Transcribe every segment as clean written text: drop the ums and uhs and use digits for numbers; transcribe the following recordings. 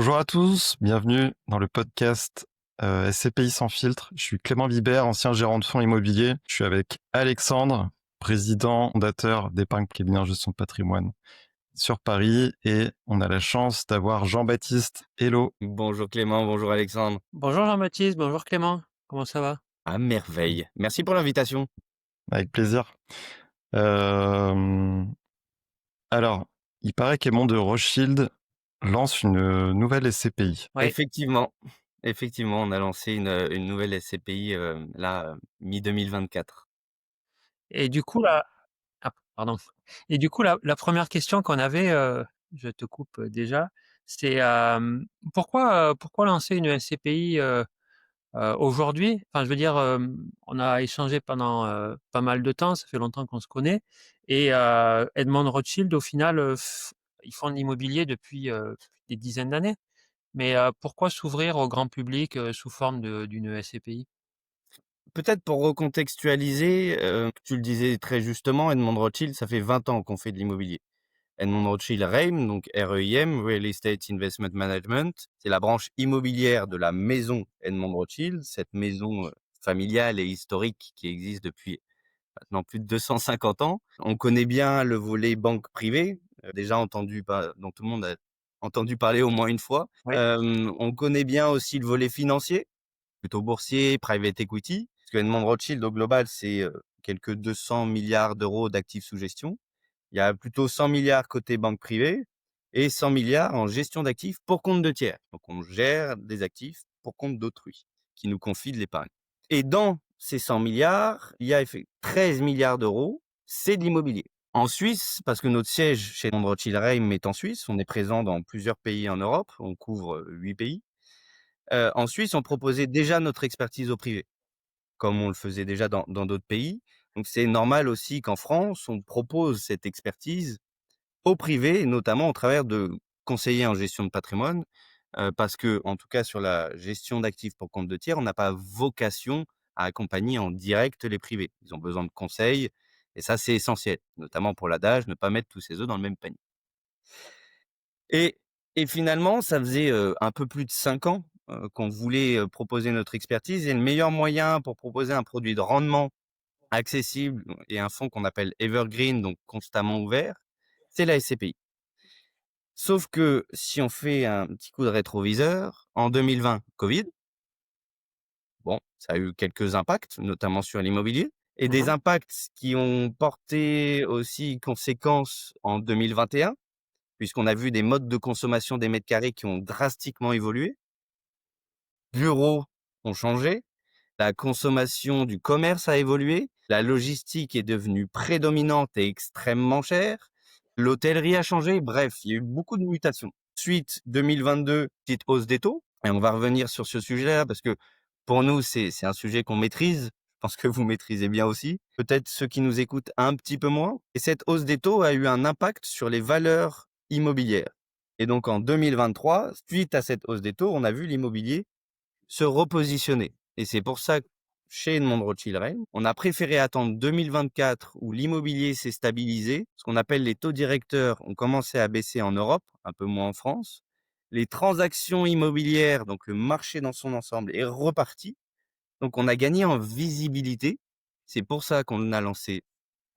Bonjour à tous, bienvenue dans le podcast SCPI sans filtre. Je suis Clément Vibert, ancien gérant de fonds immobiliers. Je suis avec Alexandre, président fondateur d'Épargne Prévient Gestion de Patrimoine sur Paris, et on a la chance d'avoir Jean-Baptiste. Hello. Bonjour Clément, bonjour Alexandre. Bonjour Jean-Baptiste, bonjour Clément, comment ça va? À merveille. Merci pour l'invitation. Avec plaisir. Euh, alors, il paraît qu'Aymon de Rothschild lance une nouvelle SCPI. Oui. Effectivement, on a lancé une nouvelle SCPI mi-2024. Et du coup là pardon. Et du coup la 1re question qu'on avait, je te coupe, déjà, c'est, pourquoi lancer une SCPI, aujourd'hui? Enfin, je veux dire, on a échangé pendant, pas mal de temps, ça fait longtemps qu'on se connaît et Edmond Rothschild au final, ils font de l'immobilier depuis, des dizaines d'années. Mais, pourquoi s'ouvrir au grand public, sous forme d'une SCPI? Peut-être pour recontextualiser, tu le disais très justement, Edmond Rothschild, ça fait 20 ans qu'on fait de l'immobilier. Edmond Rothschild REIM, donc REIM, Real Estate Investment Management, c'est la branche immobilière de la maison Edmond Rothschild, cette maison familiale et historique qui existe depuis maintenant plus de 250 ans. On connaît bien le volet banque privée, déjà entendu dont tout le monde a entendu parler au moins une fois. Oui. On connaît bien aussi le volet financier, plutôt boursier, private equity, parce que Edmond Rothschild au global, c'est quelques 200 milliards d'euros d'actifs sous gestion. Il y a plutôt 100 milliards côté banque privée et 100 milliards en gestion d'actifs pour compte de tiers. Donc on gère des actifs pour compte d'autrui, qui nous confie de l'épargne. Et dans ces 100 milliards, il y a 13 milliards d'euros, c'est de l'immobilier. En Suisse, parce que notre siège chez Edmond Rothschild REIM est en Suisse, on est présent dans plusieurs pays en Europe, on couvre 8 pays. En Suisse, on proposait déjà notre expertise au privé, comme on le faisait déjà dans d'autres pays. Donc c'est normal aussi qu'en France, on propose cette expertise au privé, et notamment au travers de conseillers en gestion de patrimoine, parce que, en tout cas sur la gestion d'actifs pour compte de tiers, on n'a pas vocation à accompagner en direct les privés. Ils ont besoin de conseils et ça, c'est essentiel, notamment pour l'adage, ne pas mettre tous ses œufs dans le même panier. Et et finalement, ça faisait, un peu plus de 5 ans, qu'on voulait, proposer notre expertise, et le meilleur moyen pour proposer un produit de rendement accessible et un fonds qu'on appelle evergreen, donc constamment ouvert, c'est la SCPI. Sauf que si on fait un petit coup de rétroviseur, en 2020, Covid, bon, ça a eu quelques impacts, notamment sur l'immobilier, et des Mmh. impacts qui ont porté aussi conséquence en 2021, puisqu'on a vu des modes de consommation des mètres carrés qui ont drastiquement évolué. Bureaux ont changé, la consommation du commerce a évolué, la logistique est devenue prédominante et extrêmement chère, l'hôtellerie a changé, bref, il y a eu beaucoup de mutations. Suite 2022, petite hausse des taux, et on va revenir sur ce sujet-là parce que pour nous, c'est un sujet qu'on maîtrise. Je pense que vous maîtrisez bien aussi. Peut-être ceux qui nous écoutent un petit peu moins. Et cette hausse des taux a eu un impact sur les valeurs immobilières. Et donc en 2023, suite à cette hausse des taux, on a vu l'immobilier se repositionner. Et c'est pour ça que chez Edmond Rothschild REIM, on a préféré attendre 2024 où l'immobilier s'est stabilisé. Ce qu'on appelle les taux directeurs ont commencé à baisser en Europe, un peu moins en France. Les transactions immobilières, donc le marché dans son ensemble, est reparti. Donc on a gagné en visibilité. C'est pour ça qu'on a lancé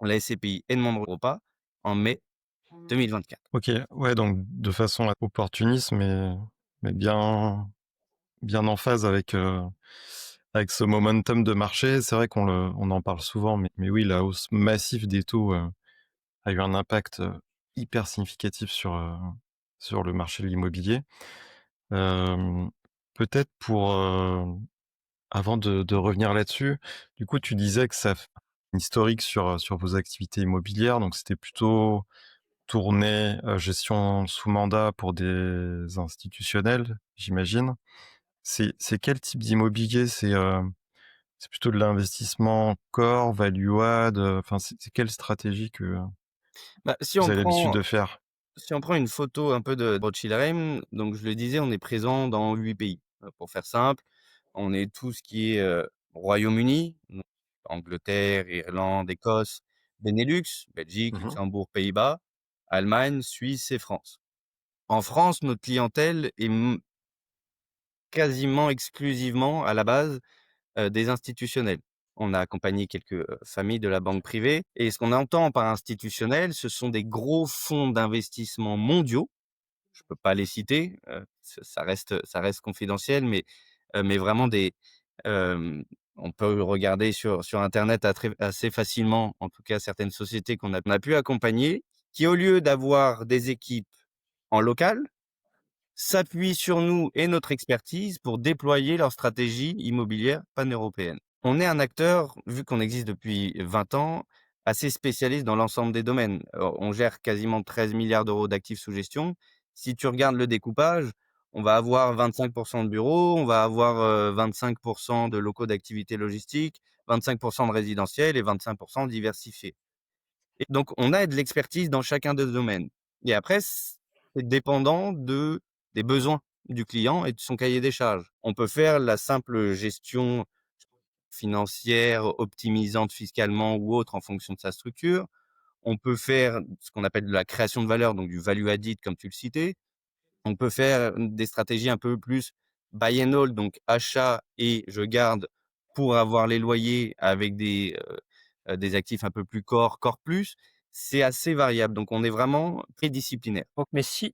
la SCPI Edmond Europa en mai 2024. Ok, ouais, donc de façon opportuniste, mais bien en phase avec ce momentum de marché. C'est vrai on en parle souvent, mais oui, la hausse massive des taux a eu un impact hyper significatif sur le marché de l'immobilier. Euh, Peut-être avant de revenir là-dessus, du coup, tu disais que ça fait un historique sur vos activités immobilières, donc c'était plutôt tourné gestion sous mandat pour des institutionnels, j'imagine. C'est quel type d'immobilier? C'est plutôt de l'investissement core, value add, enfin, c'est quelle stratégie que Bah, vous avez l'habitude de faire? si on prend une photo un peu de Rothschild REIM, donc je le disais, on est présent dans 8 pays. Pour faire simple, on est tout ce qui est, Royaume-Uni, donc Angleterre, Irlande, Écosse, Benelux, Belgique, Mmh. Luxembourg, Pays-Bas, Allemagne, Suisse et France. En France, notre clientèle est quasiment exclusivement à la base des institutionnels. On a accompagné quelques familles de la banque privée et ce qu'on entend par institutionnel, ce sont des gros fonds d'investissement mondiaux. Je peux pas les citer, ça reste confidentiel, mais vraiment hem, on peut regarder sur internet assez facilement, en tout cas certaines sociétés qu'on a pu accompagner, qui au lieu d'avoir des équipes en local, s'appuient sur nous et notre expertise pour déployer leur stratégie immobilière pan-européenne. On est un acteur, vu qu'on existe depuis 20 ans, assez spécialiste dans l'ensemble des domaines. On gère quasiment 13 milliards d'euros d'actifs sous gestion. Si tu regardes le découpage, on va avoir 25 de bureaux, on va avoir 25 de locaux d'activité logistique, 25 de résidentiel et 25 diversifiés. Et donc, on a de l'expertise dans chacun des domaines. Et après, c'est dépendant des besoins du client et de son cahier des charges. On peut faire la simple gestion financière, optimisante fiscalement ou autre en fonction de sa structure. On peut faire ce qu'on appelle de la création de valeur, donc du value added, comme tu le citais. On peut faire des stratégies un peu plus buy and hold, donc achat et je garde pour avoir les loyers avec des actifs un peu plus core plus. C'est assez variable, donc on est vraiment très disciplinaire. Donc mais si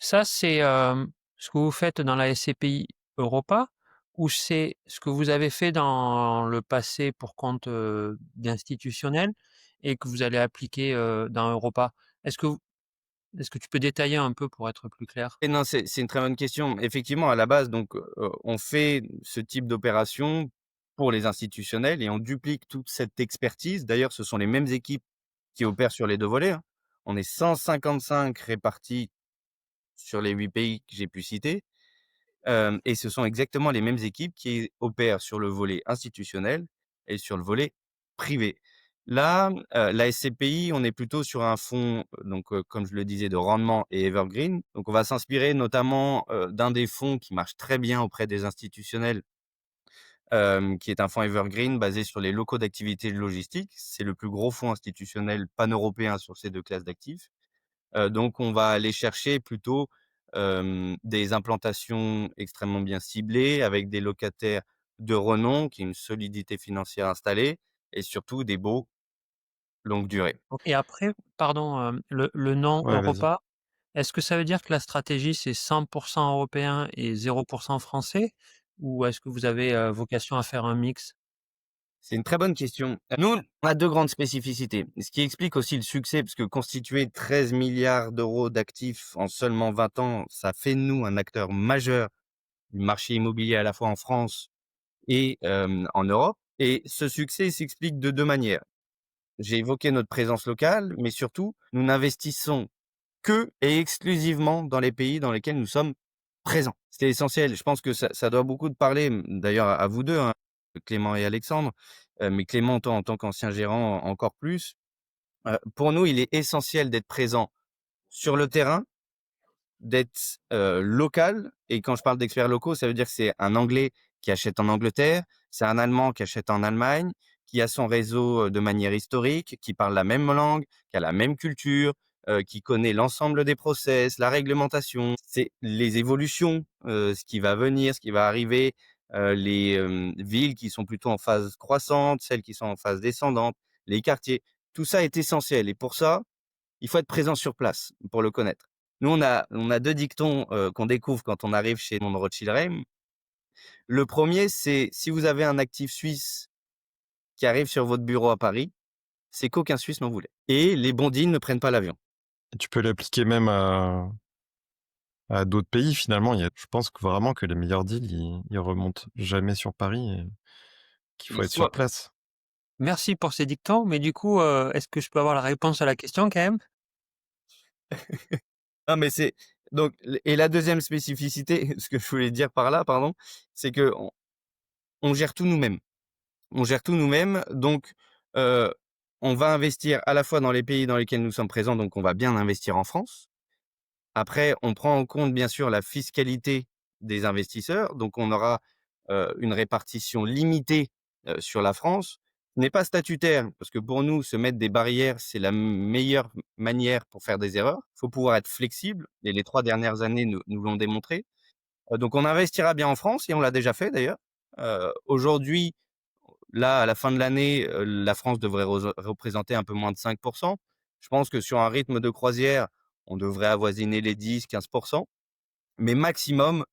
ça c'est, ce que vous faites dans la SCPI Europa ou c'est ce que vous avez fait dans le passé pour compte, d'institutionnels et que vous allez appliquer, dans Europa? Est-ce que vous est-ce que tu peux détailler un peu pour être plus clair? Et non, c'est une très bonne question. Effectivement, à la base, donc, on fait ce type d'opération pour les institutionnels et on duplique toute cette expertise. D'ailleurs, ce sont les mêmes équipes qui opèrent sur les 2 volets, hein. On est 155 répartis sur les 8 pays que j'ai pu citer, et ce sont exactement les mêmes équipes qui opèrent sur le volet institutionnel et sur le volet privé. Là, la SCPI, on est plutôt sur un fonds, donc, comme je le disais, de rendement et evergreen. Donc on va s'inspirer notamment, d'un des fonds qui marche très bien auprès des institutionnels, qui est un fonds evergreen basé sur les locaux d'activité logistique. C'est le plus gros fonds institutionnel pan-européen sur ces 2 classes d'actifs. Donc on va aller chercher plutôt, des implantations extrêmement bien ciblées avec des locataires de renom, qui ont une solidité financière installée et surtout des baux longue durée. Et après, pardon, le nom Ouais, vas-y. Europa, est-ce que ça veut dire que la stratégie c'est 100 européen et 0 français? Ou est-ce que vous avez, vocation à faire un mix? C'est une très bonne question. Nous, on a 2 grandes spécificités, ce qui explique aussi le succès, parce que constituer 13 milliards d'euros d'actifs en seulement 20 ans, ça fait de nous un acteur majeur du marché immobilier à la fois en France et en Europe. Et ce succès s'explique de 2 manières. J'ai évoqué notre présence locale, mais surtout, nous n'investissons que et exclusivement dans les pays dans lesquels nous sommes présents. C'est essentiel. Je pense que ça doit beaucoup de parler, d'ailleurs à vous 2, hein, Clément et Alexandre, mais Clément, toi, en tant qu'ancien gérant, encore plus. Pour nous, il est essentiel d'être présent sur le terrain, d'être, local, et quand je parle d'experts locaux, ça veut dire que c'est un Anglais qui achète en Angleterre, c'est un Allemand qui achète en Allemagne, qui a son réseau, de manière historique, qui parle la même langue, qui a la même culture, qui connaît l'ensemble des process, la réglementation, c'est les évolutions, ce qui va venir, ce qui va arriver, les, villes qui sont plutôt en phase croissante, celles qui sont en phase descendante, les quartiers. Tout ça est essentiel et pour ça, il faut être présent sur place pour le connaître. Nous, on a 2 dictons, qu'on découvre quand on arrive chez Mon Rothschild Reim. Le premier, c'est: si vous avez un actif suisse qui arrive sur votre bureau à Paris, c'est qu'aucun Suisse n'en voulait et les bons deals ne prennent pas l'avion. Et tu peux l'appliquer même à d'autres pays finalement. Je pense que vraiment que les meilleurs deals, ils remontent jamais sur Paris et qu'il faut Et être sur soit place. Merci pour ces dictons, mais du coup, est-ce que je peux avoir la réponse à la question quand même? non, mais c'est donc et la deuxième spécificité, ce que je voulais dire par là, pardon, c'est qu'on gère tout nous-mêmes. On gère tout nous-mêmes, donc heu, on va investir à la fois dans les pays dans lesquels nous sommes présents, donc on va bien investir en France. Après, on prend en compte, bien sûr, la fiscalité des investisseurs, donc on aura, une répartition limitée, sur la France. Ce n'est pas statutaire, parce que pour nous, se mettre des barrières, c'est la meilleure manière pour faire des erreurs. Il faut pouvoir être flexible et les 3 dernières années nous l'ont démontré. Donc on investira bien en France et on l'a déjà fait d'ailleurs. Aujourd'hui, là, à la fin de l'année, la France devrait représenter un peu moins de 5. Je pense que sur un rythme de croisière, on devrait avoisiner les 10-15. Mais maximum,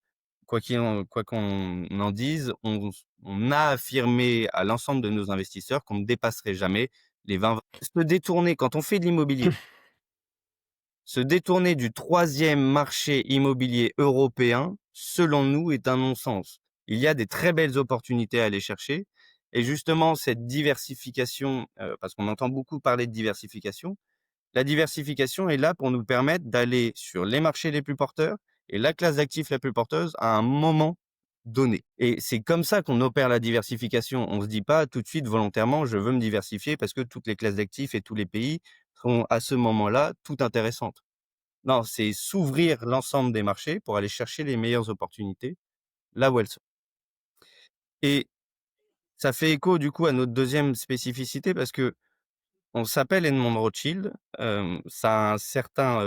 quoi qu'on en dise, on a affirmé à l'ensemble de nos investisseurs qu'on ne dépasserait jamais les 20. Se détourner quand on fait de l'immobilier, se détourner du 3e marché immobilier européen, selon nous, est un non-sens. Il y a des très belles opportunités à aller chercher et justement cette diversification, parce qu'on entend beaucoup parler de diversification, la diversification est là pour nous permettre d'aller sur les marchés les plus porteurs et la classe d'actifs la plus porteuse à un moment donné. Et c'est comme ça qu'on opère la diversification. On se dit pas tout de suite volontairement, je veux me diversifier parce que toutes les classes d'actifs et tous les pays sont à ce moment-là toutes intéressantes. Non, c'est s'ouvrir l'ensemble des marchés pour aller chercher les meilleures opportunités là où elles sont. Et ça fait écho du coup à notre deuxième spécificité parce que on s'appelle Edmond Rothschild, ça a un certain,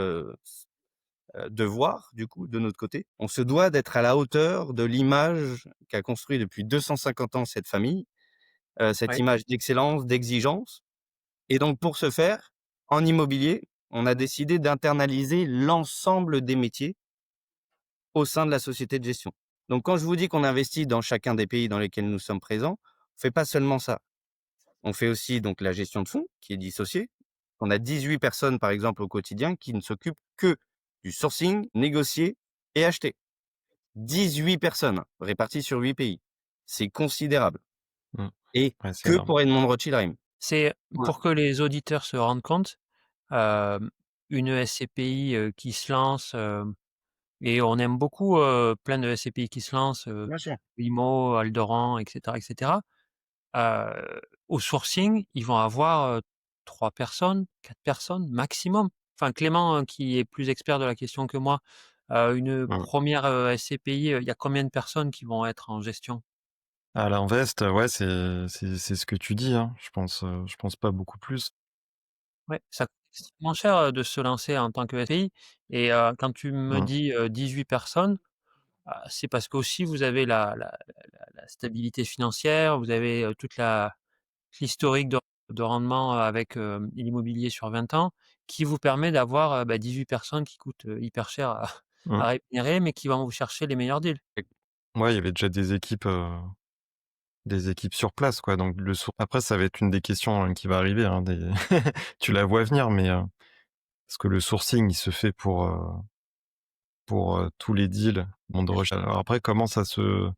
devoir, du coup, de notre côté. On se doit d'être à la hauteur de l'image qu'a construit depuis 250 ans cette famille, cette Ouais. image d'excellence, d'exigence. Et donc pour ce faire, en immobilier, on a décidé d'internaliser l'ensemble des métiers au sein de la société de gestion. Donc quand je vous dis qu'on investit dans chacun des pays dans lesquels nous sommes présents, on fait pas seulement ça. On fait aussi donc la gestion de fonds qui est dissociée. On a 18 personnes, par exemple, au quotidien qui ne s'occupent que du sourcing, négocier et acheter. 18 personnes réparties sur 8 pays. C'est considérable Mmh. et Ouais, c'est que énorme. pour Edmond Rothschild Reim. C'est Ouais. pour que les auditeurs se rendent compte, une SCPI, qui se lance, et on aime beaucoup, plein de SCPI qui se lancent, Bien sûr. Wimo, Aldoran et cetera et cetera. Au sourcing, ils vont avoir, 3 personnes, 4 personnes maximum. Enfin Clément, qui est plus expert de la question que moi, une Mmh. première re SCPI, il y a combien de personnes qui vont être en gestion? À l'invest, ouais, c'est ce que tu dis, hein. Je pense pas beaucoup plus. Ouais, ça coûte extrêmement cher, de se lancer en tant que SCPI et quand tu me Mmh. dis, 18 personnes, c'est parce qu'aussi vous avez la stabilité financière, vous avez, toute l'historique de rendement, avec, l'immobilier sur 20 ans qui vous permet d'avoir, 18 personnes qui coûtent, hyper cher à Mmh. à rémunérer, mais qui vont vous chercher les meilleurs deals. Ouais, il y avait déjà des équipes sur place, quoi, donc le sour après ça va être une des questions, qui va arriver, hein, des tu la vois venir, mais parce que le sourcing, il se fait pour, tous les deals, monde de recherche. Alors après, comment ça se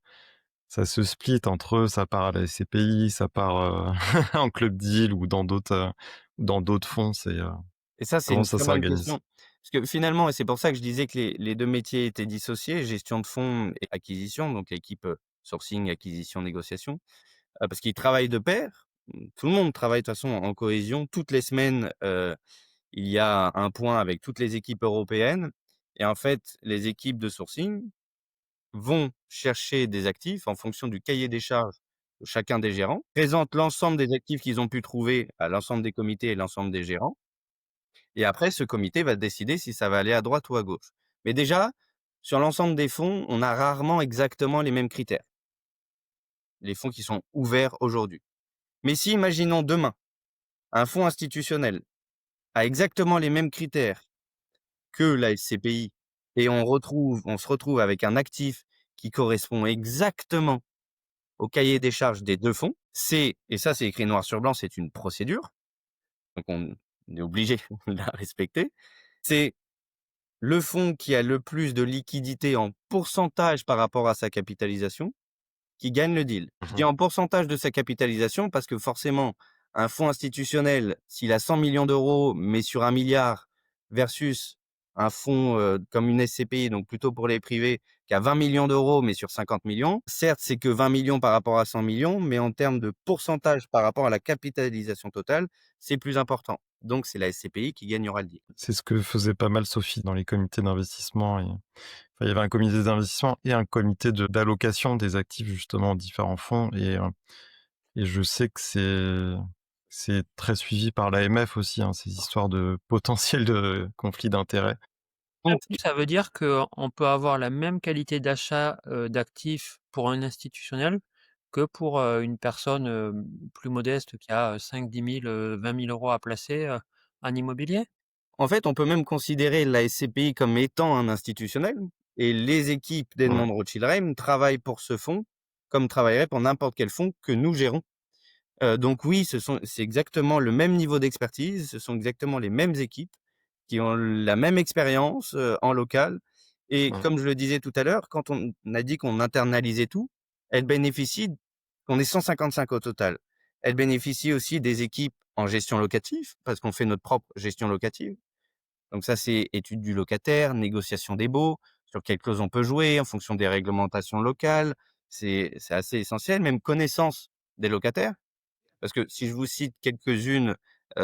split entre eux, ça part à la SCPI, ça part, en club deal ou dans d'autres fonds, Et ça, c'est comment une ça très bonne s'organise? question. Parce que finalement et c'est pour ça que je disais que les 2 métiers étaient dissociés, gestion de fonds et acquisition, donc l'équipe, sourcing, acquisition, négociation, parce qu'ils travaillent de pair. Tout le monde travaille de toute façon en cohésion. Toutes les semaines, il y a un point avec toutes les équipes européennes et en fait, les équipes de sourcing vont chercher des actifs en fonction du cahier des charges de chacun des gérants, présentent l'ensemble des actifs qu'ils ont pu trouver à l'ensemble des comités et l'ensemble des gérants et après ce comité va décider si ça va aller à droite ou à gauche. Mais déjà, sur l'ensemble des fonds, on a rarement exactement les mêmes critères, les fonds qui sont ouverts aujourd'hui. Mais si, imaginons demain, un fonds institutionnel a exactement les mêmes critères que la SCPI et on se retrouve avec un actif qui correspond exactement au cahier des charges des 2 fonds, et ça c'est écrit noir sur blanc, c'est une procédure, donc on est obligé de la respecter. C'est le fonds qui a le plus de liquidité en pourcentage par rapport à sa capitalisation qui gagne le deal. Je dis Mmh. en pourcentage de sa capitalisation parce que forcément, un fonds institutionnel, s'il a 100 millions d'euros, mais sur 1 milliard versus un fonds comme une SCPI, donc plutôt pour les privés, qui a 20 millions d'euros, mais sur 50 millions, certes, c'est que 20 millions par rapport à 100 millions, mais en termes de pourcentage par rapport à la capitalisation totale, c'est plus important. Donc, c'est la SCPI qui gagnera le deal. C'est ce que faisait pas mal Sophie dans les comités d'investissement et enfin, il y avait un comité d'investissement et un comité d'allocation des actifs justement aux différents fonds et et je sais que c'est très suivi par l'AMF aussi, hein, ces histoires de potentiel de conflit d'intérêts. Donc ça veut dire qu'on peut avoir la même qualité d'achat, d'actifs pour un institutionnel que pour, une personne, plus modeste qui a, 5-10 000, 20 000 € à placer, en immobilier? En fait, on peut même considérer la SCPI comme étant un institutionnel et les équipes Ouais, d'Edmond Rothschild Reim travaillent pour ce fonds comme travailleraient pour n'importe quel fonds que nous gérons. Donc oui, c'est exactement le même niveau d'expertise, ce sont exactement les mêmes équipes qui ont la même expérience, en local et ouais, comme je le disais tout à l'heure, quand on a dit qu'on internalisait tout, elles bénéficient on est 155 au total. Elles bénéficient aussi des équipes en gestion locative parce qu'on fait notre propre gestion locative. Donc ça, c'est étude du locataire, négociation des baux, sur quelles clauses on peut jouer en fonction des réglementations locales. C'est assez essentiel, même connaissance des locataires. Parce que si je vous cite quelques-unes,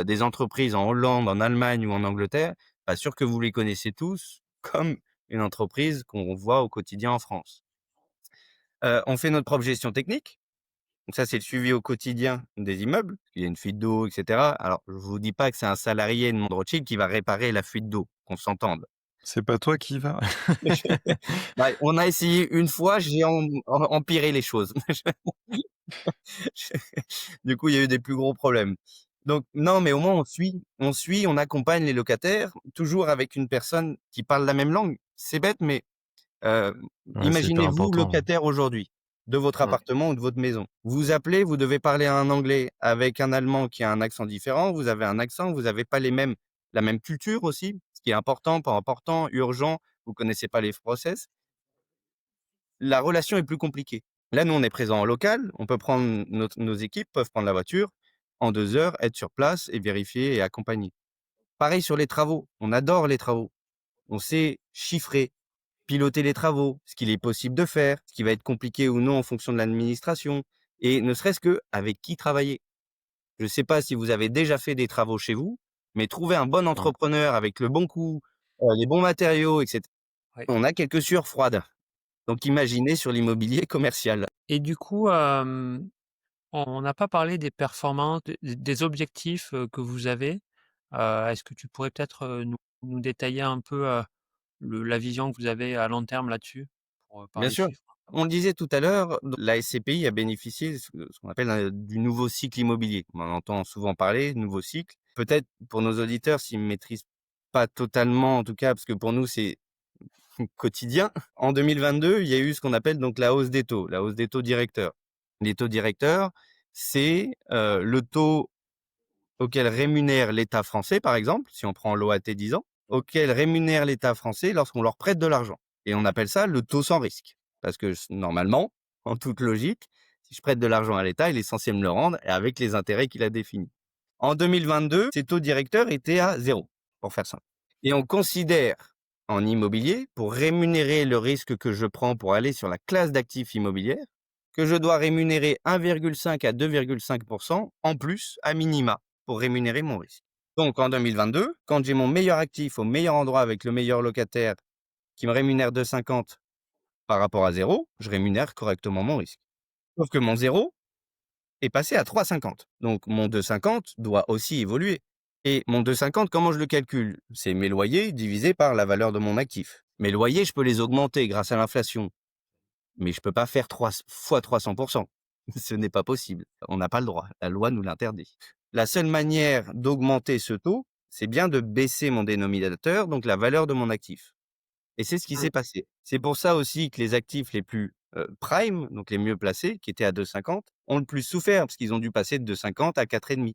des entreprises en Hollande, en Allemagne ou en Angleterre, pas sûr que vous les connaissez tous comme une entreprise qu'on voit au quotidien en France. On fait notre propre gestion technique. Donc ça, c'est le suivi au quotidien des immeubles. Il y a une fuite d'eau, et cetera. Alors, je vous dis pas que c'est un salarié de Monde Rothschild qui va réparer la fuite d'eau, qu'on s'entende. c'est pas toi qui y vas? Bah, on a essayé une fois, j'ai empiré les choses. Du coup, il y a eu des plus gros problèmes. Donc non, mais au moins on accompagne les locataires, toujours avec une personne qui parle la même langue. C'est bête, mais Heu, Ouais, c'est hyper imaginez-vous important. locataire aujourd'hui de votre Ouais, appartement ou de votre maison. Vous appelez, vous devez parler un anglais avec un allemand qui a un accent différent, vous avez un accent, vous avez pas la même culture aussi, ce qui est important, pas important, urgent, vous connaissez pas les process. La relation est plus compliquée. Là, nous, on est présent en local, on peut prendre nos équipes peuvent prendre la voiture, en 2 heures, être sur place et vérifier et accompagner. Pareil sur les travaux, on adore les travaux. On sait chiffrer, piloter les travaux, ce qu'il est possible de faire, ce qui va être compliqué ou non en fonction de l'administration et ne serait-ce que avec qui travailler. Je ne sais pas si vous avez déjà fait des travaux chez vous, mais trouver un bon ouais. entrepreneur avec le bon coût, les bons matériaux et cetera, Ouais. on a quelques sueurs froides. Donc imaginez sur l'immobilier commercial. Et du coup, on n'a pas parlé des performances, des objectifs, que vous avez. Est-ce que tu pourrais peut-être, nous détailler un peu, la vision que vous avez à long terme là-dessus? Pour, Bien parler sûr. chiffres. On le disait tout à l'heure, la SCPI a bénéficié de ce qu'on appelle du nouveau cycle immobilier. On en entend souvent parler, nouveau cycle. Peut-être pour nos auditeurs, s'ils ne maîtrisent pas totalement, en tout cas, parce que pour nous, c'est quotidien. En 2022, il y a eu ce qu'on appelle donc la hausse des taux directeurs. Les taux directeurs, c'est le taux auquel rémunère l'État français, par exemple, si on prend l'OAT 10 ans, auquel rémunère l'État français lorsqu'on leur prête de l'argent. Et on appelle ça le taux sans risque. Parce que normalement, en toute logique, si je prête de l'argent à l'État, il est censé me le rendre et avec les intérêts qu'il a définis. En 2022, ces taux directeurs étaient à zéro, pour faire simple. Et on considère en immobilier, pour rémunérer le risque que je prends pour aller sur la classe d'actifs immobilières, que je dois rémunérer 1,5 à 2,5% en plus à minima pour rémunérer mon risque. Donc en 2022, quand j'ai mon meilleur actif au meilleur endroit avec le meilleur locataire qui me rémunère 2,50 par rapport à zéro, je rémunère correctement mon risque. Sauf que mon zéro est passé à 3,50. Donc mon 2,50 doit aussi évoluer. Et mon 2,50, comment je le calcule? C'est mes loyers divisé par la valeur de mon actif. Mes loyers, je peux les augmenter grâce à l'inflation, mais je peux pas faire 3 fois 300%. Ce n'est pas possible. On n'a pas le droit. La loi nous l'interdit. La seule manière d'augmenter ce taux, c'est bien de baisser mon dénominateur, donc la valeur de mon actif. Et c'est ce qui Mmh. s'est passé. C'est pour ça aussi que les actifs les plus prime, donc les mieux placés, qui étaient à 2,50, ont le plus souffert parce qu'ils ont dû passer de 2,50 à 4,5.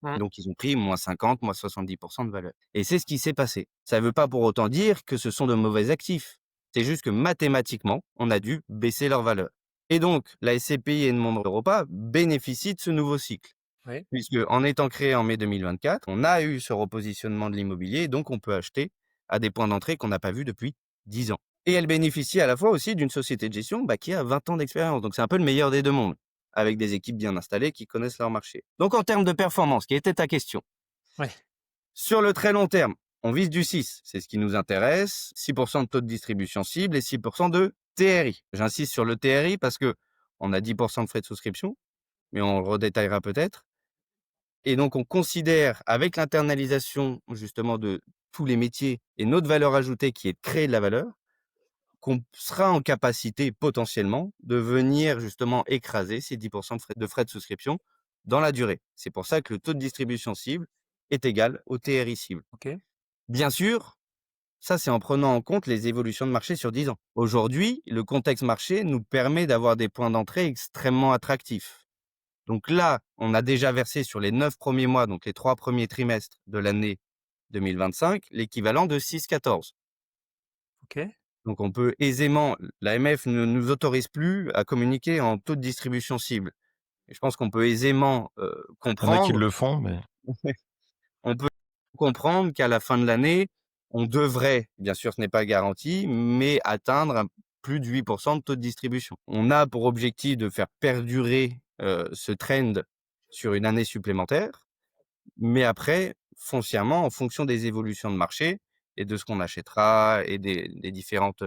Mmh. Donc ils ont pris moins 50, moins 70% de valeur. Et c'est ce qui s'est passé. Ça ne veut pas pour autant dire que ce sont de mauvais actifs. C'est juste que mathématiquement, on a dû baisser leur valeur. Et donc, la SCPI et le Monde Europa bénéficient de ce nouveau cycle. Oui. Puisque, en étant créé en mai 2024, on a eu ce repositionnement de l'immobilier, et donc on peut acheter à des points d'entrée qu'on n'a pas vus depuis 10 ans. Et elle bénéficie à la fois aussi d'une société de gestion qui a 20 ans d'expérience. Donc c'est un peu le meilleur des deux mondes, avec des équipes bien installées qui connaissent leur marché. Donc en termes de performance, qui était ta question, Ouais. sur le très long terme, on vise du 6, c'est ce qui nous intéresse, 6% de taux de distribution cible et 6% de TRI. J'insiste sur le TRI parce que on a 10% de frais de souscription, mais on le redétaillera peut-être. Et donc on considère, avec l'internalisation justement de tous les métiers et notre valeur ajoutée qui est de créer de la valeur, qu'on sera en capacité potentiellement de venir justement écraser ces 10 de frais de souscription dans la durée. C'est pour ça que le taux de distribution cible est égal au TRI cible. OK. Bien sûr, ça c'est en prenant en compte les évolutions de marché sur 10 ans. Aujourd'hui, le contexte marché nous permet d'avoir des points d'entrée extrêmement attractifs. Donc là, on a déjà versé sur les 9 premiers mois, donc les 3 premiers trimestres de l'année 2025, l'équivalent de 6,14. OK. Donc on peut aisément, l'AMF ne nous autorise plus à communiquer en taux de distribution cible. Et je pense qu'on peut aisément, Il y en a qui comprendre le font, mais on peut comprendre qu'à la fin de l'année, on devrait, bien sûr ce n'est pas garanti, mais atteindre un plus de 8 de taux de distribution. On a pour objectif de faire perdurer, ce trend sur une année supplémentaire, mais après, foncièrement, en fonction des évolutions de marché et de ce qu'on achètera et des différentes,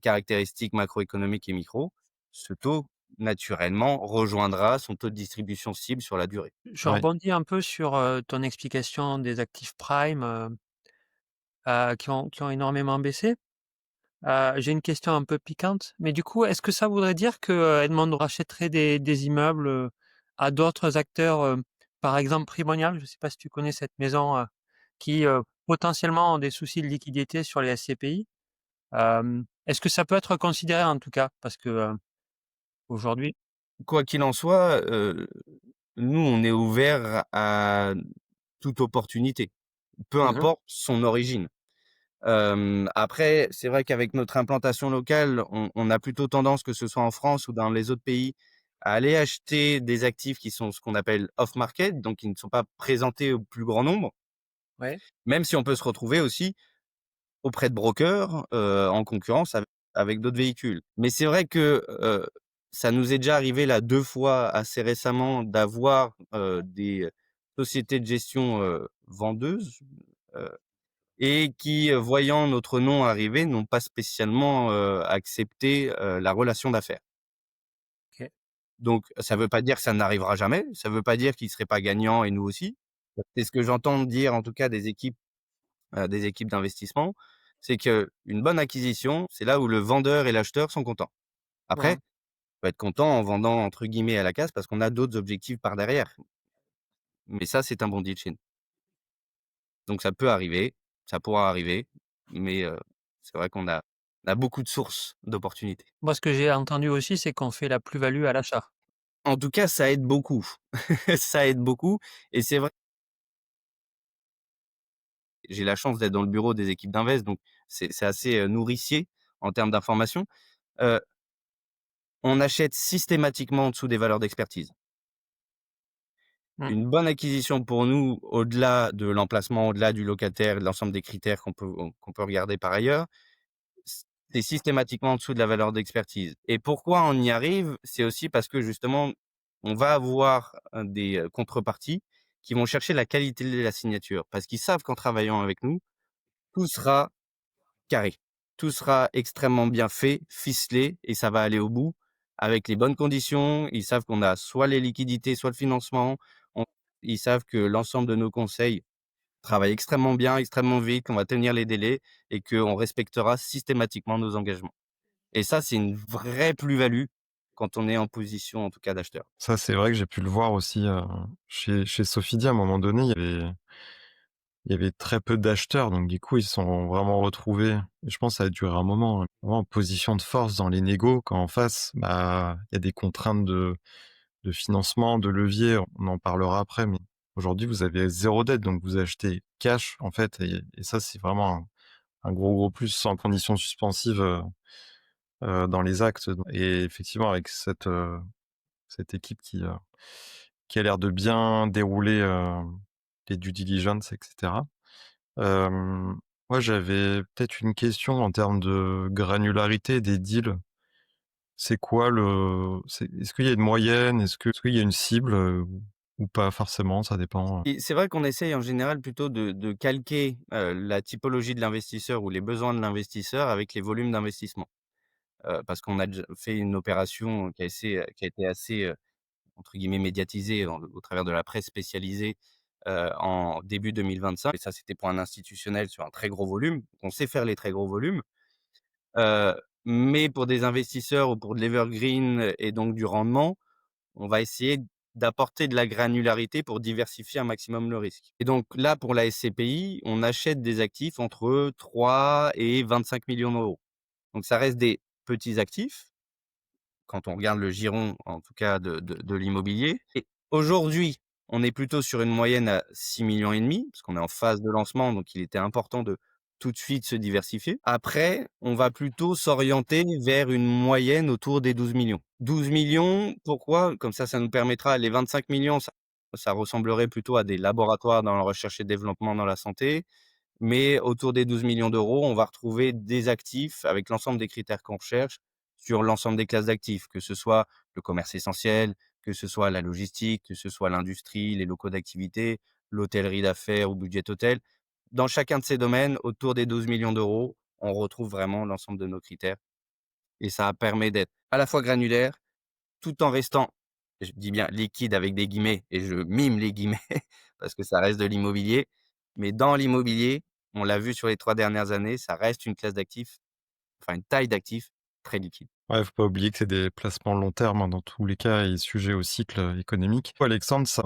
caractéristiques macroéconomiques et micro, ce taux, naturellement, rejoindra son taux de distribution cible sur la durée. Je ouais. rebondis un peu sur, ton explication des actifs prime, qui ont énormément baissé. J'ai une question un peu piquante, mais du coup, est-ce que ça voudrait dire que, Edmond rachèterait des immeubles, à d'autres acteurs, par exemple Primonial? Je ne sais pas si tu connais cette maison, qui, potentiellement ont des soucis de liquidité sur les SCPI. Est-ce que ça peut être considéré en tout cas? Parce que, aujourd'hui Quoi qu'il en soit, nous, on est ouvert à toute opportunité, peu Mmh. importe son origine. Après, c'est vrai qu'avec notre implantation locale, on a plutôt tendance, que ce soit en France ou dans les autres pays, à aller acheter des actifs qui sont ce qu'on appelle off market, donc qui ne sont pas présentés au plus grand nombre, Ouais. même si on peut se retrouver aussi auprès de brokers, en concurrence avec d'autres véhicules. Mais c'est vrai que, ça nous est déjà arrivé là 2 fois assez récemment d'avoir, des sociétés de gestion, vendeuses, heu et qui, voyant notre nom arriver, n'ont pas spécialement, accepté, la relation d'affaires. OK. Donc ça ne veut pas dire que ça n'arrivera jamais, ça ne veut pas dire qu'ils ne seraient pas gagnants et nous aussi. C'est ce que j'entends dire en tout cas des équipes d'investissement, c'est qu'une bonne acquisition, c'est là où le vendeur et l'acheteur sont contents. Après, Mmh. on peut être content en vendant entre guillemets «à la casse» parce qu'on a d'autres objectifs par derrière. Mais ça, c'est un bon deal chez nous. Donc ça peut arriver, ça pourra arriver, mais c'est vrai qu'on a beaucoup de sources d'opportunités. Moi, ce que j'ai entendu aussi, c'est qu'on fait la plus-value à l'achat. En tout cas, ça aide beaucoup. Ça aide beaucoup et c'est vrai, j'ai la chance d'être dans le bureau des équipes d'invest, donc c'est assez, nourricier en termes d'informations. Heu, on achète systématiquement en dessous des valeurs d'expertise. Mmh. Une bonne acquisition pour nous, au-delà de l'emplacement, au-delà du locataire, de l'ensemble des critères qu'on peut regarder par ailleurs, c'est systématiquement en dessous de la valeur d'expertise. Et pourquoi on y arrive? C'est aussi parce que justement, on va avoir, des, contreparties qui vont chercher la qualité de la signature. Parce qu'ils savent qu'en travaillant avec nous, tout sera carré. Tout sera extrêmement bien fait, ficelé et ça va aller au bout avec les bonnes conditions. Ils savent qu'on a soit les liquidités, soit le financement. On Ils savent que l'ensemble de nos conseils travaillent extrêmement bien, extrêmement vite, qu'on va tenir les délais et qu'on respectera systématiquement nos engagements. Et ça, c'est une vraie plus-value quand on est en position, en tout cas, d'acheteur. Ça, c'est vrai que j'ai pu le voir aussi, chez Sofidy. À un moment donné, il y avait très peu d'acheteurs, donc du coup, ils se sont vraiment retrouvés, et je pense que ça a duré un moment, vraiment en position de force dans les négos, quand en face, bah, il y a des contraintes de financement, de levier, on en parlera après, mais aujourd'hui, vous avez 0 dette, donc vous achetez cash, en fait, et ça, c'est vraiment un gros, gros plus, sans condition suspensive, dans les actes. Et effectivement, avec cette équipe qui a l'air de bien dérouler, les due diligence, et cetera. Moi, j'avais peut-être une question en termes de granularité des deals. C'est quoi est-ce qu'il y a une moyenne? Est-ce qu'il y a une cible, ou pas forcément? Ça dépend. Et c'est vrai qu'on essaye en général plutôt de calquer, la typologie de l'investisseur ou les besoins de l'investisseur avec les volumes d'investissement. Parce qu'on a déjà fait une opération qui a été assez, entre guillemets «médiatisé» au travers de la presse spécialisée, en début 2025 et ça, c'était pour un institutionnel sur un très gros volume. On sait faire les très gros volumes, heu, mais pour des investisseurs ou pour de l'evergreen et donc du rendement, on va essayer d'apporter de la granularité pour diversifier un maximum le risque. Et donc là, pour la SCPI, on achète des actifs entre 3 et 25 millions d'euros. Donc ça reste des petits actifs, quand on regarde le giron, en tout cas de l'immobilier. Et aujourd'hui, on est plutôt sur une moyenne à 6,5 millions parce qu'on est en phase de lancement, donc il était important de tout de suite se diversifier. Après, on va plutôt s'orienter vers une moyenne autour des 12 millions. 12 millions, pourquoi? Comme ça nous permettra les 25 millions, ça ressemblerait plutôt à des laboratoires dans la recherche et développement dans la santé. Mais autour des 12 millions d'euros, on va retrouver des actifs avec l'ensemble des critères qu'on recherche sur l'ensemble des classes d'actifs, que ce soit le commerce essentiel, que ce soit la logistique, que ce soit l'industrie, les locaux d'activité, l'hôtellerie d'affaires ou budget hôtel. Dans chacun de ces domaines, autour des 12 millions d'euros, on retrouve vraiment l'ensemble de nos critères et ça permet d'être à la fois granulaire, tout en restant, je dis bien liquide avec des guillemets et je mime les guillemets parce que ça reste de l'immobilier. Mais dans l'immobilier, on l'a vu sur les 3 dernières années, ça reste une classe d'actifs, enfin une taille d'actifs très liquide. Ouais, faut pas oublier que c'est des placements long terme, hein, dans tous les cas et sujets au cycle, économique. Alexandre, ça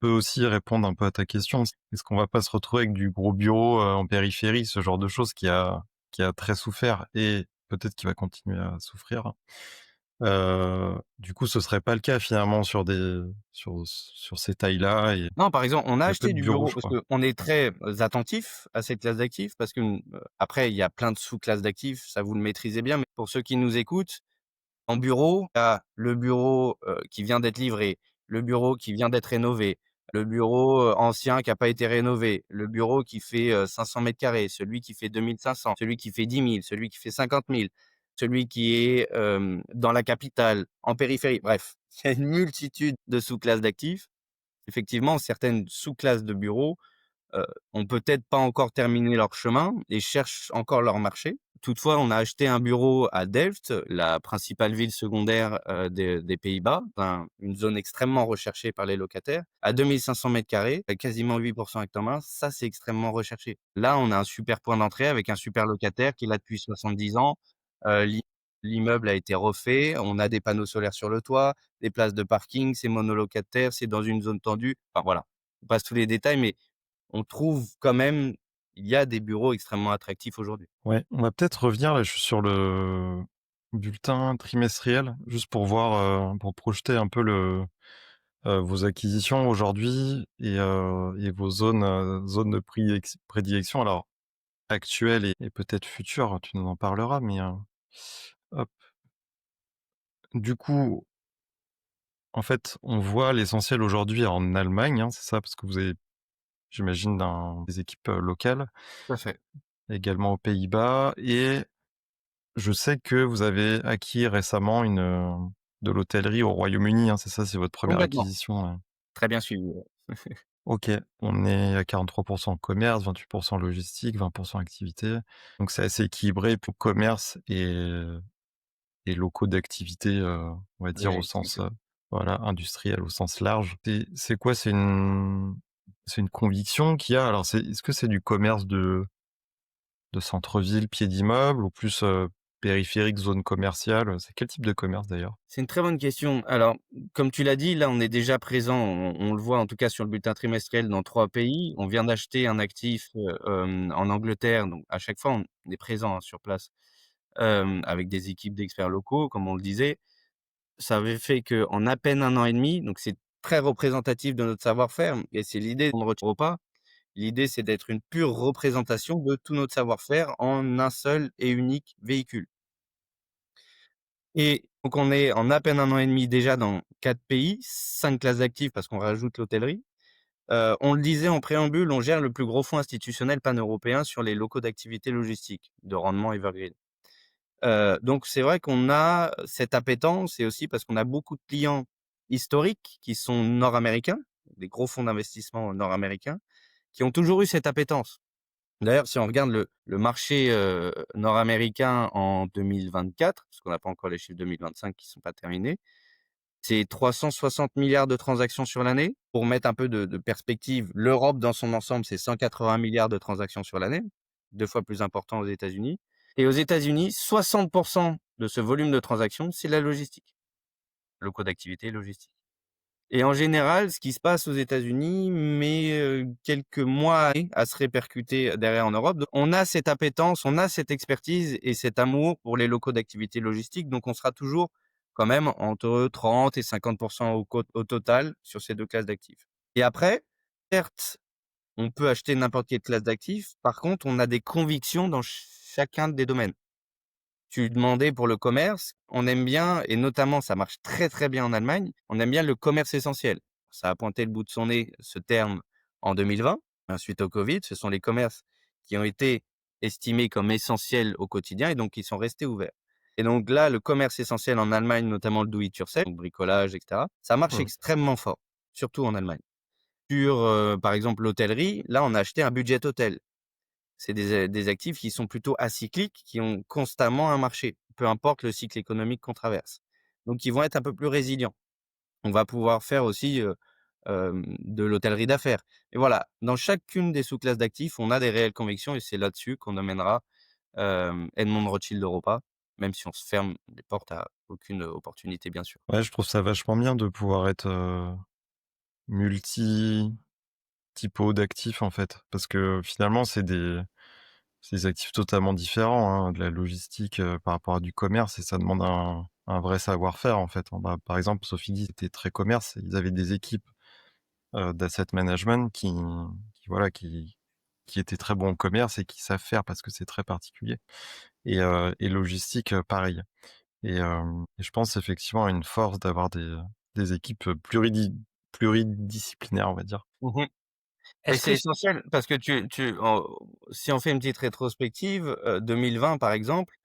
peut aussi répondre un peu à ta question. Est-ce qu'on va pas se retrouver avec du gros bureau, en périphérie, ce genre de choses qui a très souffert et peut-être qui va continuer à souffrir? Du coup, ce serait pas le cas finalement sur ces tailles-là et Non, par exemple, on a il y a peu acheté de du bureaux, bureau je parce crois. qu'on est très, attentif à cette classe d'actifs parce que, après il y a plein de sous-classes d'actifs, ça vous le maîtrisez bien, mais pour ceux qui nous écoutent, en bureau, il y a le bureau, qui vient d'être livré, le bureau qui vient d'être rénové, le bureau, ancien qui a pas été rénové, le bureau qui fait, 500 carrés, celui qui fait 2 500, celui qui fait 10 000, celui qui fait 50 000, celui qui est, dans la capitale, en périphérie. Bref, il y a une multitude de sous-classes d'actifs. Effectivement, certaines sous-classes de bureaux ont peut-être pas encore terminé leur chemin et cherchent encore leur marché. Toutefois, on a acheté un bureau à Delft, la principale ville secondaire, des Pays-Bas, une zone extrêmement recherchée par les locataires, à 2 500 carrés, à quasiment 8 acte en main. Ça, c'est extrêmement recherché. Là, on a un super point d'entrée avec un super locataire qui est là depuis 70 ans. L'immeuble a été refait, on a des panneaux solaires sur le toit, des places de parking, c'est monolocataire, c'est dans une zone tendue. Enfin voilà, on passe tous les détails, mais on trouve quand même, il y a des bureaux extrêmement attractifs aujourd'hui. Ouais, on va peut-être revenir là, je suis sur le bulletin trimestriel, juste pour voir, pour projeter un peu vos acquisitions aujourd'hui et vos zones de prédilection. Alors, actuelles et peut-être futures, tu nous en parleras, mais, hop. Du coup, en fait, on voit l'essentiel aujourd'hui en Allemagne, hein, c'est ça? Parce que vous avez, j'imagine, des équipes, locales, Tout à fait. également aux Pays-Bas et je sais que vous avez acquis récemment de l'hôtellerie au Royaume-Uni, hein, c'est ça? C'est votre première Complètement. acquisition, Très bien suivi, ouais. OK, on est à 43% commerce, 28% logistique, 20% activité. Donc c'est assez équilibré pour commerce et locaux d'activité, on va dire au Oui, tout à sens, fait. voilà, industriel au sens large. C'est quoi? C'est une conviction qu'il y a? Alors est-ce que c'est du commerce de centre-ville, pied d'immeuble ou plus, périphérique, zone commerciale? C'est quel type de commerce d'ailleurs? C'est une très bonne question. Alors, comme tu l'as dit, là, on est déjà présent, on le voit en tout cas sur le bulletin trimestriel dans 3 pays. On vient d'acheter un actif, en Angleterre, donc à chaque fois on est présent, hein, sur place, avec des équipes d'experts locaux, comme on le disait. Ça avait fait qu'en à peine 1 an et demi, donc c'est très représentatif de notre savoir-faire et c'est l'idée qu'on ne retire pas. L'idée, c'est d'être une pure représentation de tout notre savoir-faire en un seul et unique véhicule. Et donc on est en à peine 1 an et demi déjà dans 4 pays, 5 classes d'actifs parce qu'on rajoute l'hôtellerie. On le disait en préambule, on gère le plus gros fonds institutionnel pan-européen sur les locaux d'activité logistique, de rendement evergreen. Donc c'est vrai qu'on a cette appétence et aussi parce qu'on a beaucoup de clients historiques qui sont nord-américains, des gros fonds d'investissement nord-américains, qui ont toujours eu cette appétence. D'ailleurs, si on regarde le marché, nord-américain en 2024, parce qu'on n'a pas encore les chiffres 2025 qui sont pas terminés, C'est 360 milliards de transactions sur l'année. Pour mettre un peu de perspective, l'Europe dans son ensemble, c'est 180 milliards de transactions sur l'année, 2 fois plus important aux États-Unis. Et aux États-Unis, 60 de ce volume de transactions, c'est la logistique, locaux d'activité logistique. Et en général, ce qui se passe aux États-Unis met, quelques mois à se répercuter derrière en Europe. Donc on a cette appétence, on a cette expertise et cet amour pour les locaux d'activité logistique, donc on sera toujours quand même entre 30 et 50 au total sur ces 2 classes d'actifs. Et après, certes, on peut acheter n'importe quelle classe d'actifs, par contre, on a des convictions dans chacun des domaines. Tu demandais pour le commerce, on aime bien et notamment ça marche très, très bien en Allemagne, on aime bien le commerce essentiel. Ça a pointé le bout de son nez, ce terme, en 2020, suite au Covid. Ce sont les commerces qui ont été estimés comme essentiels au quotidien et donc qui sont restés ouverts. Et donc là, le commerce essentiel en Allemagne, notamment le do it yourself, donc bricolage et cetera, ça marche Mmh. extrêmement fort, surtout en Allemagne. Sur, par exemple, l'hôtellerie, là, on a acheté un budget hôtel. C'est des actifs qui sont plutôt acycliques, qui ont constamment un marché, peu importe le cycle économique qu'on traverse. Donc ils vont être un peu plus résilients. On va pouvoir faire aussi, de l'hôtellerie d'affaires. Et voilà, dans chacune des sous-classes d'actifs, on a des réelles convictions et c'est là-dessus qu'on amènera, Edmond Rothschild Europa, même si on se ferme les portes à aucune opportunité, bien sûr. Ouais, je trouve ça vachement bien de pouvoir être, multi typo d'actifs, en fait. Parce que finalement, c'est des actifs totalement différents, hein, de la logistique, par rapport à du commerce et ça demande un vrai savoir-faire, en fait. Bah, par exemple, Sofidy était très commerce, ils avaient des équipes, d'asset management voilà, qui étaient très bons au commerce et qui savent faire parce que c'est très particulier et logistique, pareil et je pense effectivement à une force d'avoir des équipes, pluridisciplinaires, on va dire. Mmh. Et Est-ce c'est que essentiel parce que si on fait une petite rétrospective, 2020 par exemple,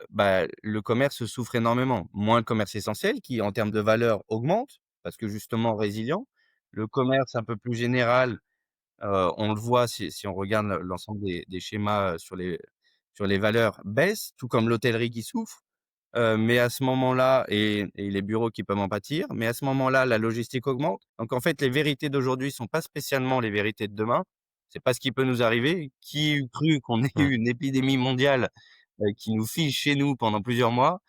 bah, le commerce souffre énormément. Moins le commerce essentiel qui, en termes de valeur, augmente parce que justement résilient. Le commerce un peu plus général, on le voit si on regarde l'ensemble des schémas, sur les valeurs baisse, tout comme l'hôtellerie qui souffre. Mais à ce moment-là et les bureaux qui peuvent en pâtir, mais à ce moment-là, la logistique augmente. Donc en fait, les vérités d'aujourd'hui sont pas spécialement les vérités de demain. C'est pas ce qui peut nous arriver. Qui eût cru qu'on ait Mmh. eu une épidémie mondiale, qui nous fige chez nous pendant plusieurs mois?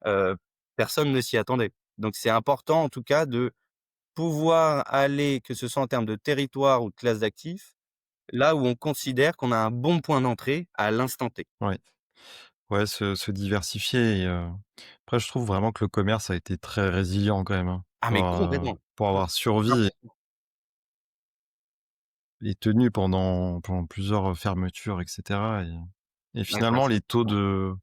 Heu, Personne ne s'y attendait. Donc c'est important en tout cas de pouvoir aller, que ce soit en termes de territoire ou de classe d'actifs, là où on considère qu'on a un bon point d'entrée à l'instant T. Ouais. Ouais, se diversifier après je trouve vraiment que le commerce a été très résilient quand même, hein, Ah mais complètement. pour avoir survécu 100. et tenu pendant plusieurs fermetures et cetera et Ouais, ça finalement les taux de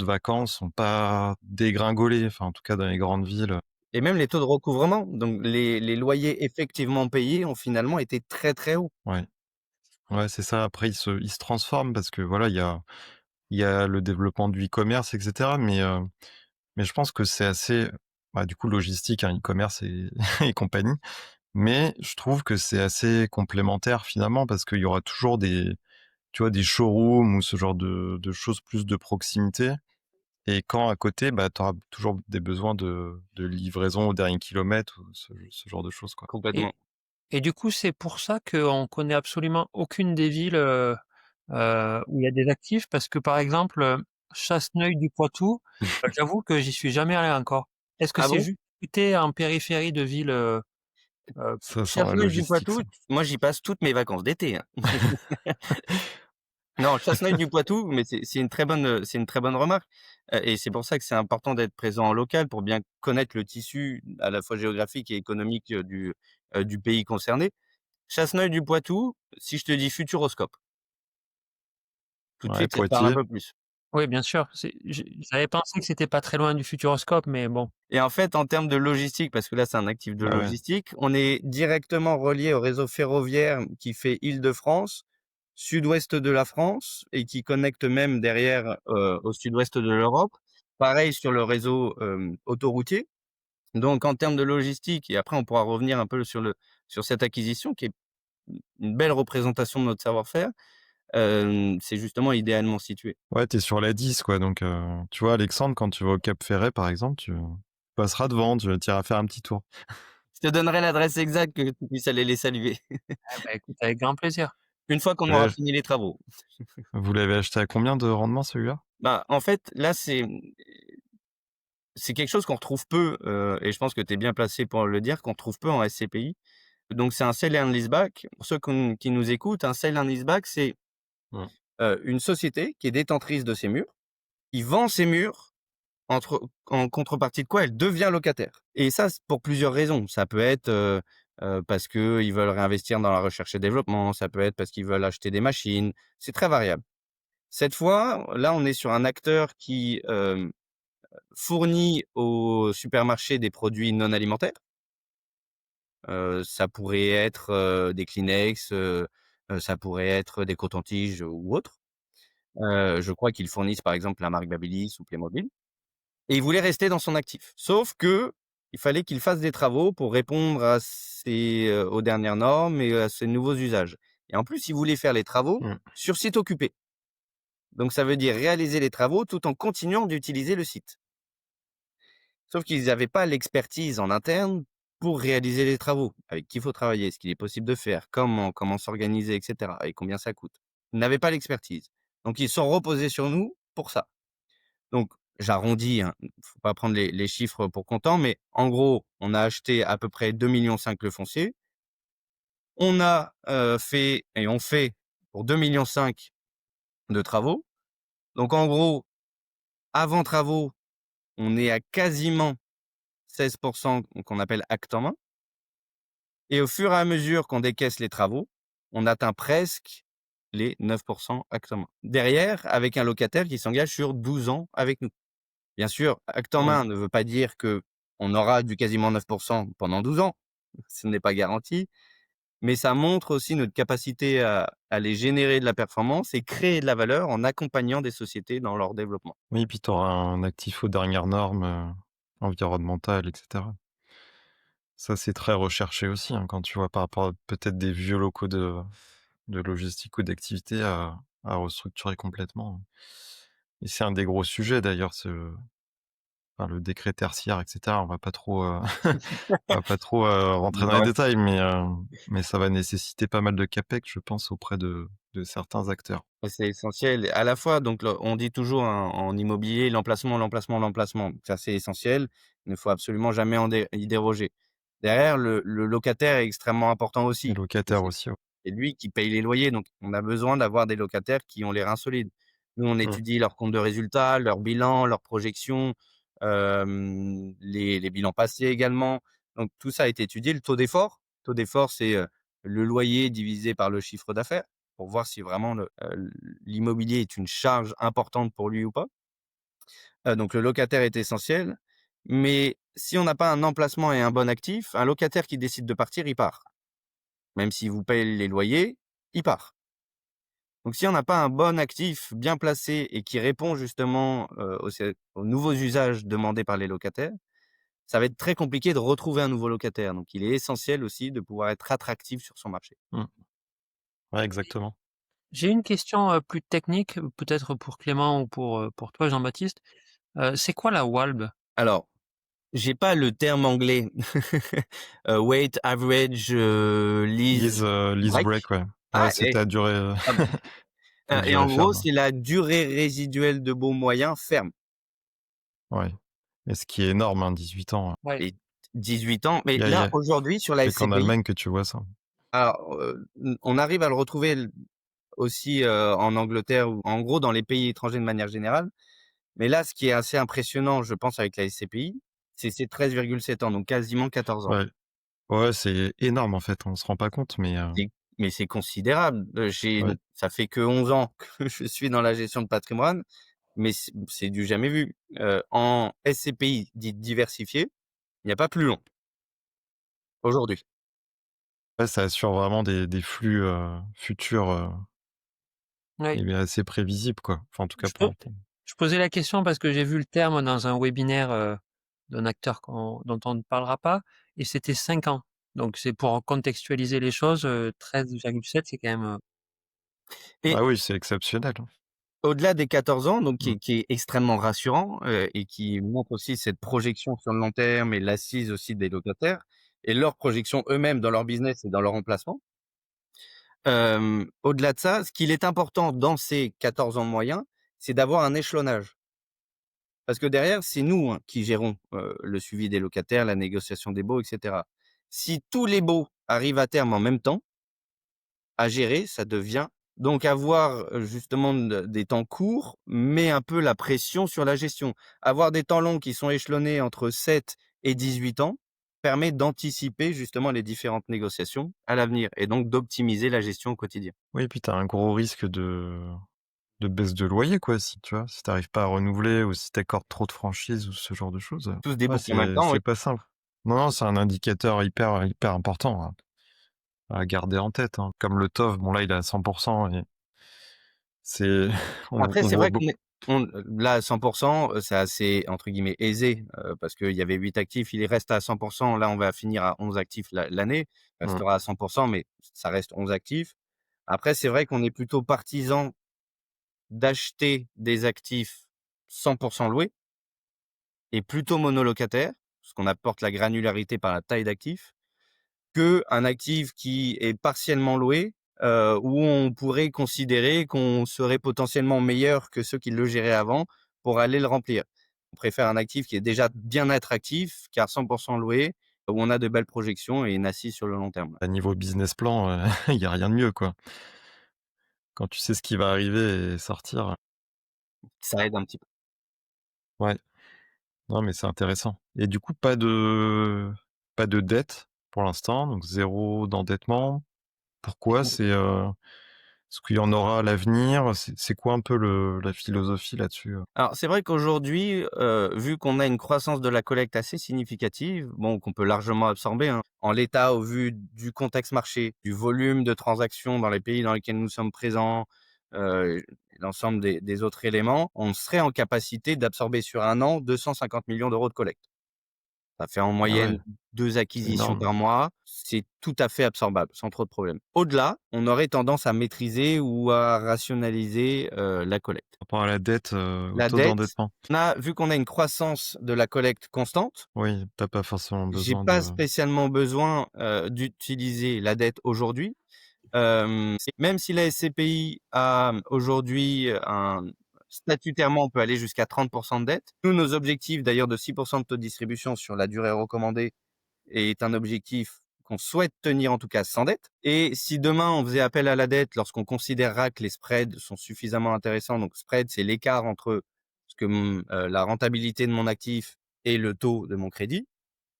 vacances ont pas dégringolé, enfin en tout cas dans les grandes villes. Et même les taux de recouvrement, donc les loyers effectivement payés ont finalement été très, très hauts. Ouais, ouais, c'est ça. Après ils se transforment parce que voilà, il y a le développement du e-commerce et cetera mais je pense que c'est assez bah, du coup logistique, hein, e-commerce et et compagnie. Mais je trouve que c'est assez complémentaire finalement parce qu'il y aura toujours tu vois, des showrooms ou ce genre de choses plus de proximité et quand à côté, bah, tu auras toujours des besoins de livraison au dernier kilomètre ou ce genre de choses, quoi. et Complètement. et du coup, c'est pour ça qu'on connaît absolument aucune des villes, où il y a des actifs? Parce que, par exemple, Chasseneuil-du-Poitou, j'avoue que j'y suis jamais allé encore. Est-ce que Ah c'est bon? juste situé en périphérie de ville, Ça sent la logistique, Chasseneuil-du-Poitou, ça. moi j'y passe toutes mes vacances d'été, hein. Non, Chasseneuil-du-Poitou, mais c'est une très bonne remarque, et c'est pour ça que c'est important d'être présent en local pour bien connaître le tissu à la fois géographique et économique, du pays concerné. Chasseneuil-du-Poitou, si je te dis Futuroscope, tout de Ouais, suite ça te parle un Poitiers. peu plus. oui, bien sûr, j'avais pensé que c'était pas très loin du Futuroscope, mais bon. Et en fait, en termes de logistique, parce que là, c'est un actif de Bah, ouais. logistique, on est directement relié au réseau ferroviaire qui fait Île-de-France, sud-ouest de la France et qui connecte même derrière, au sud-ouest de l'Europe. Pareil sur le réseau, autoroutier. Donc en termes de logistique et après on pourra revenir un peu sur cette acquisition qui est une belle représentation de notre savoir-faire, c'est justement idéalement situé. Ouais, tu sur la 10 quoi donc tu vois, Alexandre, quand tu vas au Cap Ferret, par exemple, passeras devant, tu iras faire un petit tour. Je te donnerai l'adresse exacte que tu puisses aller les saluer. Ah bah, écoute, avec grand plaisir. Une fois qu'on aura Ouais, fini les travaux. vous l'avez acheté à combien de rendement celui-là? Bah, en fait, là, c'est quelque chose qu'on retrouve peu, et je pense que tu es bien placé pour le dire, qu'on retrouve peu en SCPI. Donc c'est un sell and leaseback. Pour ceux qui nous écoutent, un sell and leaseback, c'est, Mmh. une société qui est détentrice de ses murs, qui vend ses murs en contrepartie de quoi elle devient locataire. Et ça, c'est pour plusieurs raisons. Ça peut être, parce qu'ils veulent réinvestir dans la recherche et développement, ça peut être parce qu'ils veulent acheter des machines, c'est très variable. Cette fois, là, on est sur un acteur qui, fournit aux supermarchés des produits non alimentaires. Ça pourrait être, des Kleenex, ça pourrait être des cotons-tiges ou autres. Je crois qu'ils fournissent par exemple la marque Babyliss ou Playmobil et il voulait rester dans son actif. Sauf que il fallait qu'il fasse des travaux pour répondre aux dernières normes et à ces nouveaux usages et en plus, il voulait faire les travaux Mmh. sur site occupé. Donc ça veut dire réaliser les travaux tout en continuant d'utiliser le site. Sauf qu'ils n'avaient pas l'expertise en interne pour réaliser les travaux. Avec qui il faut travailler, ce qu'il est possible de faire, comment s'organiser, et cetera et combien ça coûte. Ils n'avaient pas l'expertise. Donc ils se sont reposés sur nous pour ça. Donc j'arrondis, hein, faut pas prendre les chiffres pour comptant, mais en gros, on a acheté à peu près 2,5 millions le foncier. On a, fait et on fait pour 2,5 millions de travaux. Donc en gros, avant travaux, on est à quasiment 16 qu'on appelle acte en main. Et au fur et à mesure qu'on décaisse les travaux, on atteint presque les 9 acte en main. Derrière, avec un locataire qui s'engage sur 12 ans avec nous. Bien sûr, acte en Mmh. main ne veut pas dire que on aura du quasiment 9 pendant 12 ans. Ce n'est pas garanti, mais ça montre aussi notre capacité à aller générer de la performance et créer de la valeur en accompagnant des sociétés dans leur développement. Oui, puis tu auras un actif aux dernières normes, environnementales et cetera. Ça, c'est très recherché aussi, hein, quand tu vois par rapport à peut-être des vieux locaux de logistique ou d'activité à restructurer complètement. Et c'est un des gros sujets d'ailleurs, enfin, le décret tertiaire et cetera. On va pas trop, on va pas trop, rentrer dans les détails, mais ça va nécessiter pas mal de capex, je pense, auprès de certains acteurs. Et c'est essentiel. À la fois, donc, on dit toujours hein, en immobilier, l'emplacement, l'emplacement, l'emplacement. Ça, c'est essentiel. Il ne faut absolument jamais y déroger. Derrière, le locataire est extrêmement important Les aussi. Parce que locataires aussi, ouais. c'est lui qui paye les loyers. Donc, on a besoin d'avoir des locataires qui ont les reins solides. Nous, on Mmh. étudie leurs comptes de résultats, leurs bilans, leurs projections, les bilans passés également. Donc, tout ça est étudié. Le taux d'effort. Le taux d'effort, c'est le loyer divisé par le chiffre d'affaires pour voir si vraiment l'immobilier est une charge importante pour lui ou pas. Donc le locataire est essentiel, mais si on n'a pas un emplacement et un bon actif, un locataire qui décide de partir, il part. Même s'il vous paye les loyers, il part. Donc si on n'a pas un bon actif bien placé et qui répond justement, aux nouveaux usages demandés par les locataires, ça va être très compliqué de retrouver un nouveau locataire. Donc il est essentiel aussi de pouvoir être attractif sur son marché. Mmh. Ouais, exactement. J'ai une question, plus technique, peut-être pour Clément ou pour toi Jean-Baptiste. C'est quoi la WALB? Alors, j'ai pas le terme anglais. Weight average, lease Lease break. break, ouais. Ouais, Ah c'était à durée, ah bon. à Et durée en gros, ferme. c'est la durée résiduelle de baux moyens ferme Ouais. Et ce qui est énorme, hein, 18 ans. Ouais. et 18 ans. Mais Il y a il y là, a aujourd'hui, sur la y a qu'en SCPI, Allemagne que tu vois ça. alors, on arrive à le retrouver aussi, en Angleterre ou en gros dans les pays étrangers de manière générale. Mais là, ce qui est assez impressionnant, je pense, avec la SCPI, c'est ces 13,7 ans, donc quasiment 14 ans. Ouais. Ouais, c'est énorme en fait, on se rend pas compte, C'est mais c'est considérable. ouais. Ça fait que 11 ans que je suis dans la gestion de patrimoine, mais c'est du jamais vu. En SCPI dite diversifiée, il n'y a pas plus long, aujourd'hui. Ouais, ça assure vraiment des flux, futurs, Ouais. et bien assez prévisibles, quoi. Enfin, en tout cas Je po pour je posais la question parce que j'ai vu le terme dans un webinaire, d'un acteur dont on ne parlera pas et c'était 5 ans. Donc c'est pour contextualiser les choses, 13,7 c'est quand même, Et ah oui, c'est exceptionnel, hein. Au-delà des 14 ans, donc Mmh. qui est extrêmement rassurant, et qui montre aussi cette projection sur le long terme et l'assise aussi des locataires et leur projection eux-mêmes dans leur business et dans leur emplacement. Au-delà de ça, ce qu'il est important dans ces 14 ans moyens, c'est d'avoir un échelonnage. Parce que derrière, c'est nous, hein, qui gérons, le suivi des locataires, la négociation des baux et cetera. Si tous les baux arrivent à terme en même temps, à gérer, ça devient donc avoir, justement des temps courts, met un peu la pression sur la gestion. Avoir des temps longs qui sont échelonnés entre 7 et 18 ans, permet d'anticiper justement les différentes négociations à l'avenir et donc d'optimiser la gestion au quotidien. Oui, et puis tu as un gros risque de baisse de loyer, quoi, si tu vois? Si tu arrives pas à renouveler ou si tu accordes trop de franchises ou ce genre de choses, Tous se ouais, débouquent en même temps, oui. c'est pas simple. Non, non, c'est un indicateur hyper important, hein, à garder en tête, hein. Comme le TOF, bon là, il est à 100 et c'est Après, on c'est voit vrai beau qu'on est on là, à 100 c'est assez entre guillemets «aisé», parce qu'il y avait 8 actifs, il reste à 100. Là, on va finir à 11 actifs l'année. Il mmh, restera à 100 mais ça reste 11 actifs. Après, c'est vrai qu'on est plutôt partisan d'acheter des actifs 100 loués et plutôt monolocataires, parce qu'on apporte la granularité par la taille d'actifs. Qu'un actif qui est partiellement loué, où on pourrait considérer qu'on serait potentiellement meilleur que ceux qui le géraient avant pour aller le remplir. On préfère un actif qui est déjà bien attractif qu'à 100 loué, où on a de belles projections et une assise sur le long terme. à niveau business plan, il y a rien de mieux, quoi. Quand tu sais ce qui va arriver et sortir, Ça aide un petit peu. ouais. Non, mais c'est intéressant et du coup, pas de dette pour l'instant, donc zéro d'endettement. Pourquoi? Est-ce qu'il y en aura à l'avenir? C'est quoi un peu le la philosophie là-dessus? Alors c'est vrai qu'aujourd'hui, vu qu'on a une croissance de la collecte assez significative, bon, qu'on peut largement absorber, hein, en l'état, au vu du contexte marché, du volume de transactions dans les pays dans lesquels nous sommes présents, l'ensemble des autres éléments, on serait en capacité d'absorber sur un an 250 millions d'euros de collecte. Ça fait en Ah moyenne ouais, 2 c'est acquisitions énorme. par mois, c'est tout à fait absorbable, sans trop de problèmes. Au-delà, on aurait tendance à maîtriser ou à rationaliser, la collecte. Par rapport à la dette, au La taux dette, d'endettement. vu qu'on a une croissance de la collecte constante, Oui, tu pas forcément j'ai besoin pas de spécialement besoin, d'utiliser la dette aujourd'hui. C'est même si la SCPI a aujourd'hui un statutairement, on peut aller jusqu'à 30 de dette. Nous, nos objectifs d'ailleurs de 6 de taux de distribution sur la durée recommandée est un objectif qu'on souhaite tenir en tout cas sans dette. Et si demain on faisait appel à la dette lorsqu'on considérera que les spreads sont suffisamment intéressants, donc spread c'est l'écart entre ce que la rentabilité de mon actif et le taux de mon crédit,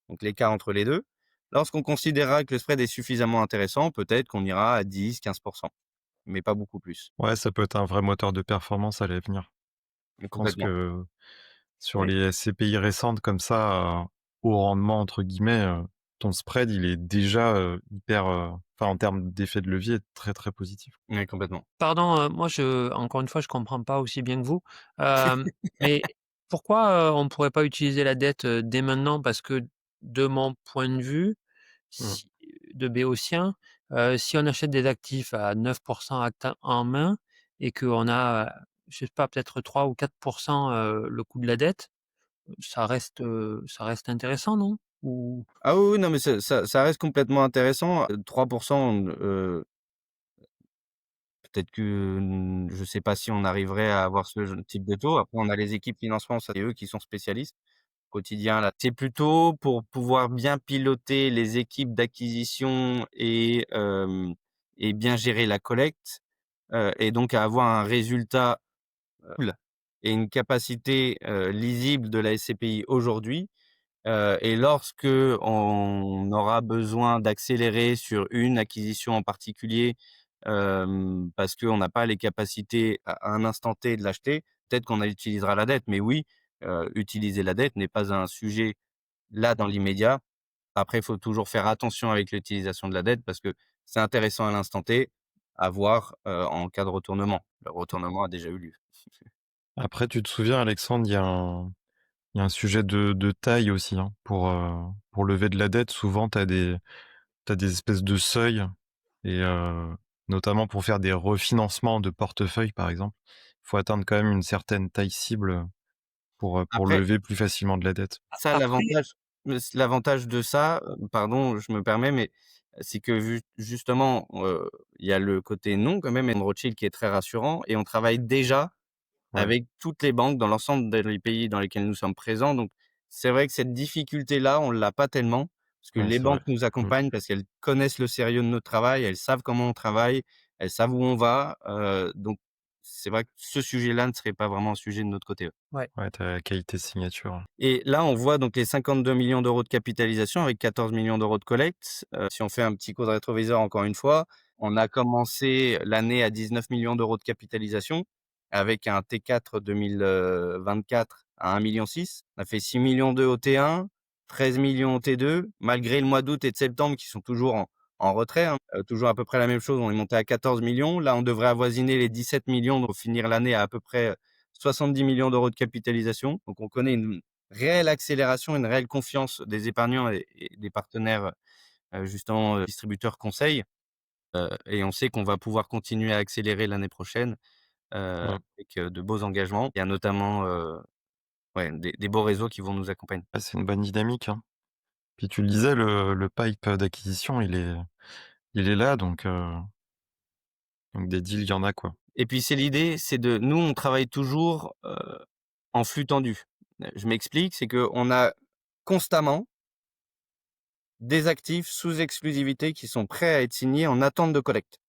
donc l'écart entre les deux. Lorsqu'on considérera que le spread est suffisamment intéressant, peut-être qu'on ira à 10-15 mais pas beaucoup plus. ouais, ça peut être un vrai moteur de performance à l'avenir. Mais Je pense complètement. que sur Et les SCPI récentes comme ça, «haut rendement» entre guillemets, ton spread, il est déjà, hyper, enfin en termes d'effet de levier, très positif. oui, complètement. Pardon, moi encore une fois, je comprends pas aussi bien que vous. Mais pourquoi, on ne pourrait pas utiliser la dette, dès maintenant? Parce que de mon point de vue, Mmh. si de béotien, si on achète des actifs à 9 acte en main et qu'on a, je sais pas, peut-être 3 ou 4 le coût de la dette, ça reste intéressant, non? Ou Ah oui, oui, non, mais ça reste complètement intéressant. 3 peut-être que, je sais pas si on arriverait à avoir ce type de taux. Après, on a les équipes financement, ça c'est eux qui sont spécialistes. Quotidien, là, c'est plutôt pour pouvoir bien piloter les équipes d'acquisition et bien gérer la collecte, et donc à avoir un résultat, cool et une capacité, lisible de la SCPI aujourd'hui. Et lorsque on aura besoin d'accélérer sur une acquisition en particulier, parce qu'on n'a pas les capacités à un instant T de l'acheter, peut-être qu'on utilisera la dette. Mais oui, utiliser la dette n'est pas un sujet là dans l'immédiat. Après, il faut toujours faire attention avec l'utilisation de la dette parce que c'est intéressant à l'instant T, à voir, en cas de retournement. Le retournement a déjà eu lieu. Après, tu te souviens, Alexandre, il y a un sujet de taille aussi, hein. Pour lever de la dette, souvent, t'as des espèces de seuils et notamment pour faire des refinancements de portefeuille, par exemple, il faut atteindre quand même une certaine taille cible, pour Après, lever plus facilement de la dette. ça, Après l'avantage de ça, pardon, je me permets, mais c'est que justement, il y a le côté non quand même, Rothschild qui est très rassurant et on travaille déjà Ouais, avec toutes les banques dans l'ensemble des pays dans lesquels nous sommes présents. Donc, c'est vrai que cette difficulté-là, on l'a pas tellement, parce que ouais, les c'est vrai. banques nous Mmh. accompagnent, parce qu'elles connaissent le sérieux de notre travail, elles savent comment on travaille, elles savent où on va. Donc, c'est vrai que ce sujet-là ne serait pas vraiment un sujet de notre côté. ouais. Ouais, tu la qualité signature. Et là, on voit donc les 52 millions d'euros de capitalisation avec 14 millions d'euros de collecte. Si on fait un petit coup de rétroviseur encore une fois, on a commencé l'année à 19 millions d'euros de capitalisation avec un T4 2024 à 1,6 million. On a fait 6 millions d'euros au T1, 13 millions au T2, malgré le mois d'août et de septembre qui sont toujours en retrait, hein. Toujours à peu près la même chose. On est monté à 14 millions. Là, on devrait avoisiner les 17 millions pour finir l'année à près 70 millions d'euros de capitalisation. Donc, on connaît une réelle accélération, une réelle confiance des épargnants et des partenaires, justement, distributeurs conseils, et on sait qu'on va pouvoir continuer à accélérer l'année prochaine, Mmh. avec, de beaux engagements. Il y a notamment, ouais, des beaux réseaux qui vont nous accompagner. Ouais, c'est une bonne dynamique, hein. Puis tu le disais, le pipe d'acquisition, il est là, donc des deals, il y en a, quoi. Et puis c'est l'idée, c'est de nous, on travaille toujours, en flux tendu. Je m'explique, c'est qu'on a constamment des actifs sous exclusivité qui sont prêts à être signés en attente de collecte.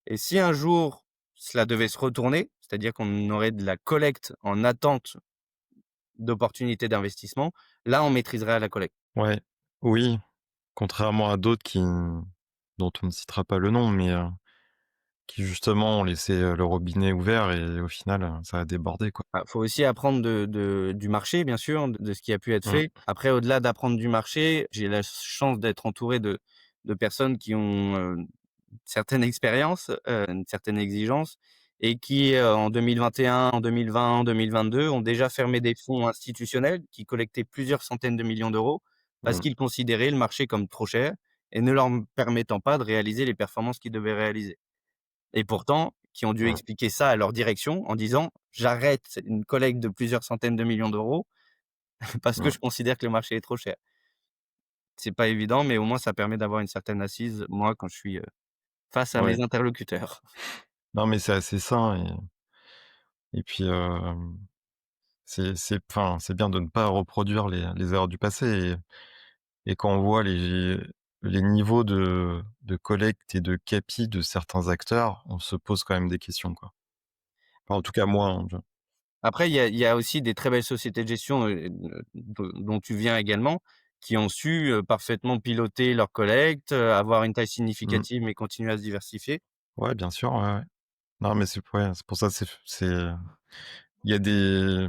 Et si un jour cela devait se retourner, c'est-à-dire qu'on aurait de la collecte en attente d'opportunités d'investissement, là, on maîtriserait la collecte. Ouais, oui, contrairement à d'autres dont on ne citera pas le nom, mais qui justement ont laissé, le robinet ouvert et au final, ça a débordé, quoi. Ah, faut aussi apprendre du marché, bien sûr, de ce qui a pu être Mmh, fait. Après, au-delà d'apprendre du marché, j'ai la chance d'être entouré de personnes qui ont, certaine expérience, une certaine exigence et qui, en 2021, en 2020, en 2022, ont déjà fermé des fonds institutionnels qui collectaient plusieurs centaines de millions d'euros parce mmh, qu'ils considéraient le marché comme trop cher et ne leur permettant pas de réaliser les performances qu'ils devaient réaliser. Et pourtant, qui ont dû mmh, expliquer ça à leur direction en disant: «J'arrête une collecte de plusieurs centaines de millions d'euros parce que mmh. je considère que le marché est trop cher». C'est pas évident, mais au moins ça permet d'avoir une certaine assise, moi, quand je suis, face à Ouais. mes interlocuteurs. Non, mais c'est assez sain et puis, c'est bien de ne pas reproduire les erreurs du passé et quand on voit les niveaux de collecte et de capi de certains acteurs, on se pose quand même des questions, quoi. Enfin, en tout cas moi, hein, Après, il y a aussi des très belles sociétés de gestion, dont tu viens également, qui ont su, parfaitement piloter leur collecte, avoir une taille mmh, significative, mais continuer à se diversifier. ouais, bien sûr, ouais, ouais. Non, mais c'est ouais, c'est pour ça, il y a des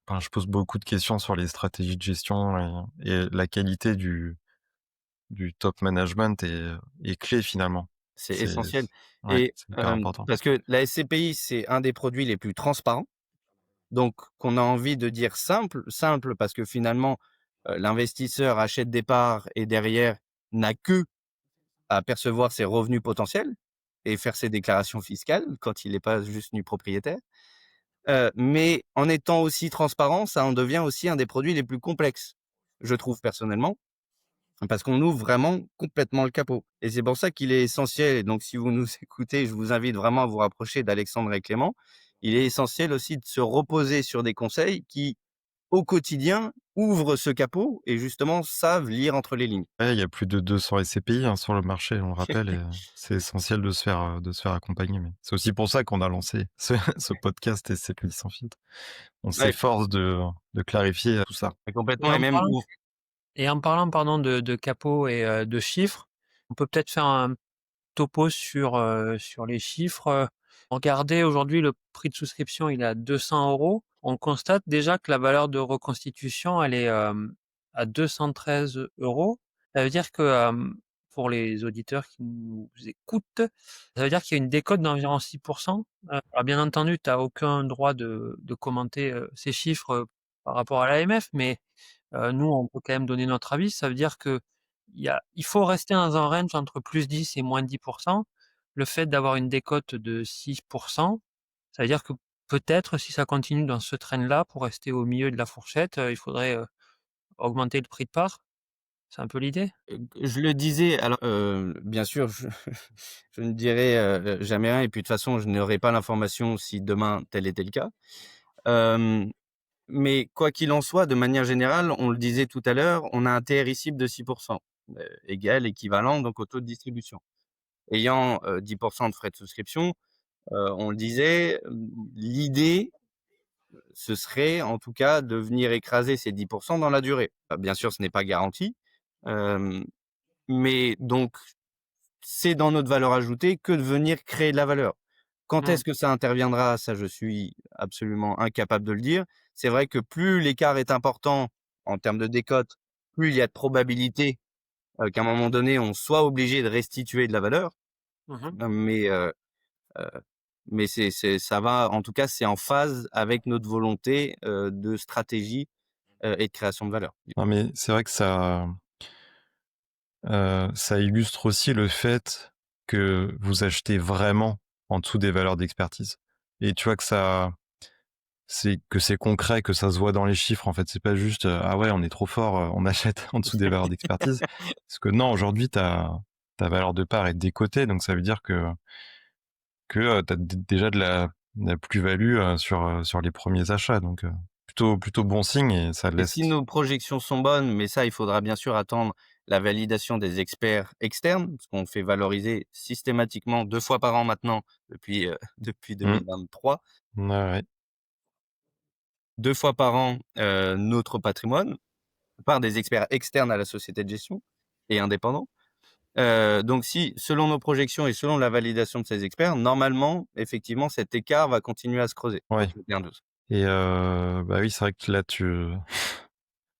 enfin, je pose beaucoup de questions sur les stratégies de gestion et la qualité du top management est clé finalement. C'est C'est essentiel ouais, et c'est hyper important. parce que la SCPI, c'est un des produits les plus transparents, donc qu'on a envie de dire simple. Simple parce que finalement, l'investisseur achète des parts et derrière n'a que à percevoir ses revenus potentiels et faire ses déclarations fiscales quand il n'est pas juste nu propriétaire. Mais en étant aussi transparent, ça en devient aussi un des produits les plus complexes, je trouve personnellement, parce qu'on ouvre vraiment complètement le capot et c'est pour ça qu'il est essentiel et donc si vous nous écoutez, je vous invite vraiment à vous rapprocher d'Alexandre et Clément. Il est essentiel aussi de se reposer sur des conseils qui, au quotidien, ouvrent ce capot et justement savent lire entre les lignes. Ouais, il y a plus de 200 SCPI, hein, sur le marché, on le rappelle et c'est essentiel de se faire accompagner, mais c'est aussi pour ça qu'on a lancé ce podcast SCPI sans filtre. On Ouais, s'efforce de clarifier, tout ça. Et complètement et en même parlant ouvre et en parlant, pardon, de capots et de chiffres, on peut peut-être faire un topo sur les chiffres, regardez aujourd'hui le prix de souscription, il est à 200 €. On constate déjà que la valeur de reconstitution, elle est, à 213 €. Ça veut dire que, pour les auditeurs qui nous écoutent, ça veut dire qu'il y a une décote d'environ 6. Alors bien entendu, tu as aucun droit de commenter, ces chiffres, par rapport à l'AMF, mais nous, on peut quand même donner notre avis. Ça veut dire que il faut rester dans un range entre +10 et -10. Le fait d'avoir une décote de 6, Ça veut dire que peut-être si ça continue dans ce train-là, pour rester au milieu de la fourchette, il faudrait, augmenter le prix de part? C'est un peu l'idée? Je le disais, alors, bien sûr, je je ne dirai, jamais rien et puis de toute façon, je n'aurai pas l'information si demain tel était le cas. Hem, mais quoi qu'il en soit, de manière générale, on le disait tout à l'heure, on a un TRI cible de 6 égal, équivalent donc au taux de distribution. Ayant, 10 de frais de souscription, on le disait, l'idée, ce serait en tout cas de venir écraser ces 10 dans la durée. Bien sûr, ce n'est pas garanti, hem, mais donc c'est dans notre valeur ajoutée que de venir créer de la valeur. Quand Mmh. est-ce que ça interviendra? Ça, je suis absolument incapable de le dire. C'est vrai que plus l'écart est important en termes de décote, plus il y a de probabilité, qu'à un moment donné, on soit obligé de restituer de la valeur. Mmh. Mais, heu, mais c'est ça va en tout cas, c'est en phase avec notre volonté, de stratégie, et de création de valeur. Non, mais c'est vrai que ça illustre aussi le fait que vous achetez vraiment en dessous des valeurs d'expertise et tu vois que c'est concret, que ça se voit dans les chiffres, en fait. C'est pas juste, «Ah ouais, on est trop fort, on achète en dessous des valeurs d'expertise». Parce que non, aujourd'hui, ta valeur de part est décotée, donc ça veut dire que tu as déjà de la plus-value, sur les premiers achats, donc plutôt bon signe et ça Et laisse. si nos projections sont bonnes, mais ça, il faudra bien sûr attendre la validation des experts externes, parce qu'on fait valoriser systématiquement 2 fois par an maintenant depuis, depuis Mmh. 2023, Ouais, ouais. 2 fois par an, notre patrimoine par des experts externes à la société de gestion et indépendants. Donc si, selon nos projections et selon la validation de ces experts, normalement, effectivement, cet écart va continuer à se creuser Ouais entre le 1 12. et bah, oui, c'est vrai que là,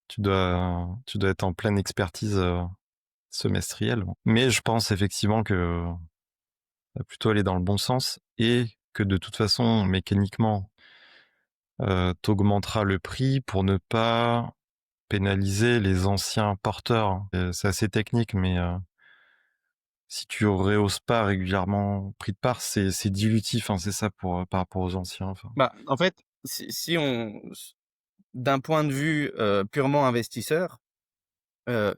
tu dois être en pleine expertise, semestrielle. Mais je pense effectivement que va plutôt aller dans le bon sens et que de toute façon, mécaniquement, tu le prix pour ne pas pénaliser les anciens porteurs. C'est assez technique, mais si tu rehausses pas régulièrement le prix de part, c'est dilutif, hein, c'est ça pour, par rapport aux anciens, enfin. Bah, en fait, si on d'un point de vue, purement investisseur, heu,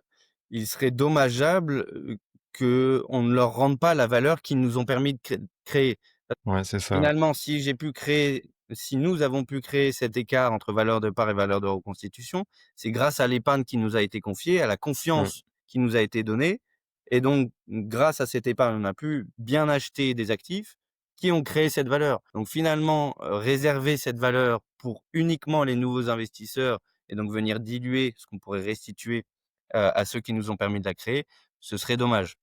il serait dommageable, qu'on ne leur rende pas la valeur qu'ils nous ont permis de créer. Ouais, c'est ça, ouais. Finalement, si nous avons pu créer cet écart entre valeur de part et valeur de reconstitution, c'est grâce à l'épargne qui nous a été confiée, à la Mmh, confiance qui nous a été donnée et donc grâce à cette épargne, on a pu bien acheter des actifs qui ont créé cette valeur. Donc finalement, réserver cette valeur pour uniquement les nouveaux investisseurs et donc venir diluer ce qu'on pourrait restituer, à ceux qui nous ont permis de la créer, ce serait dommage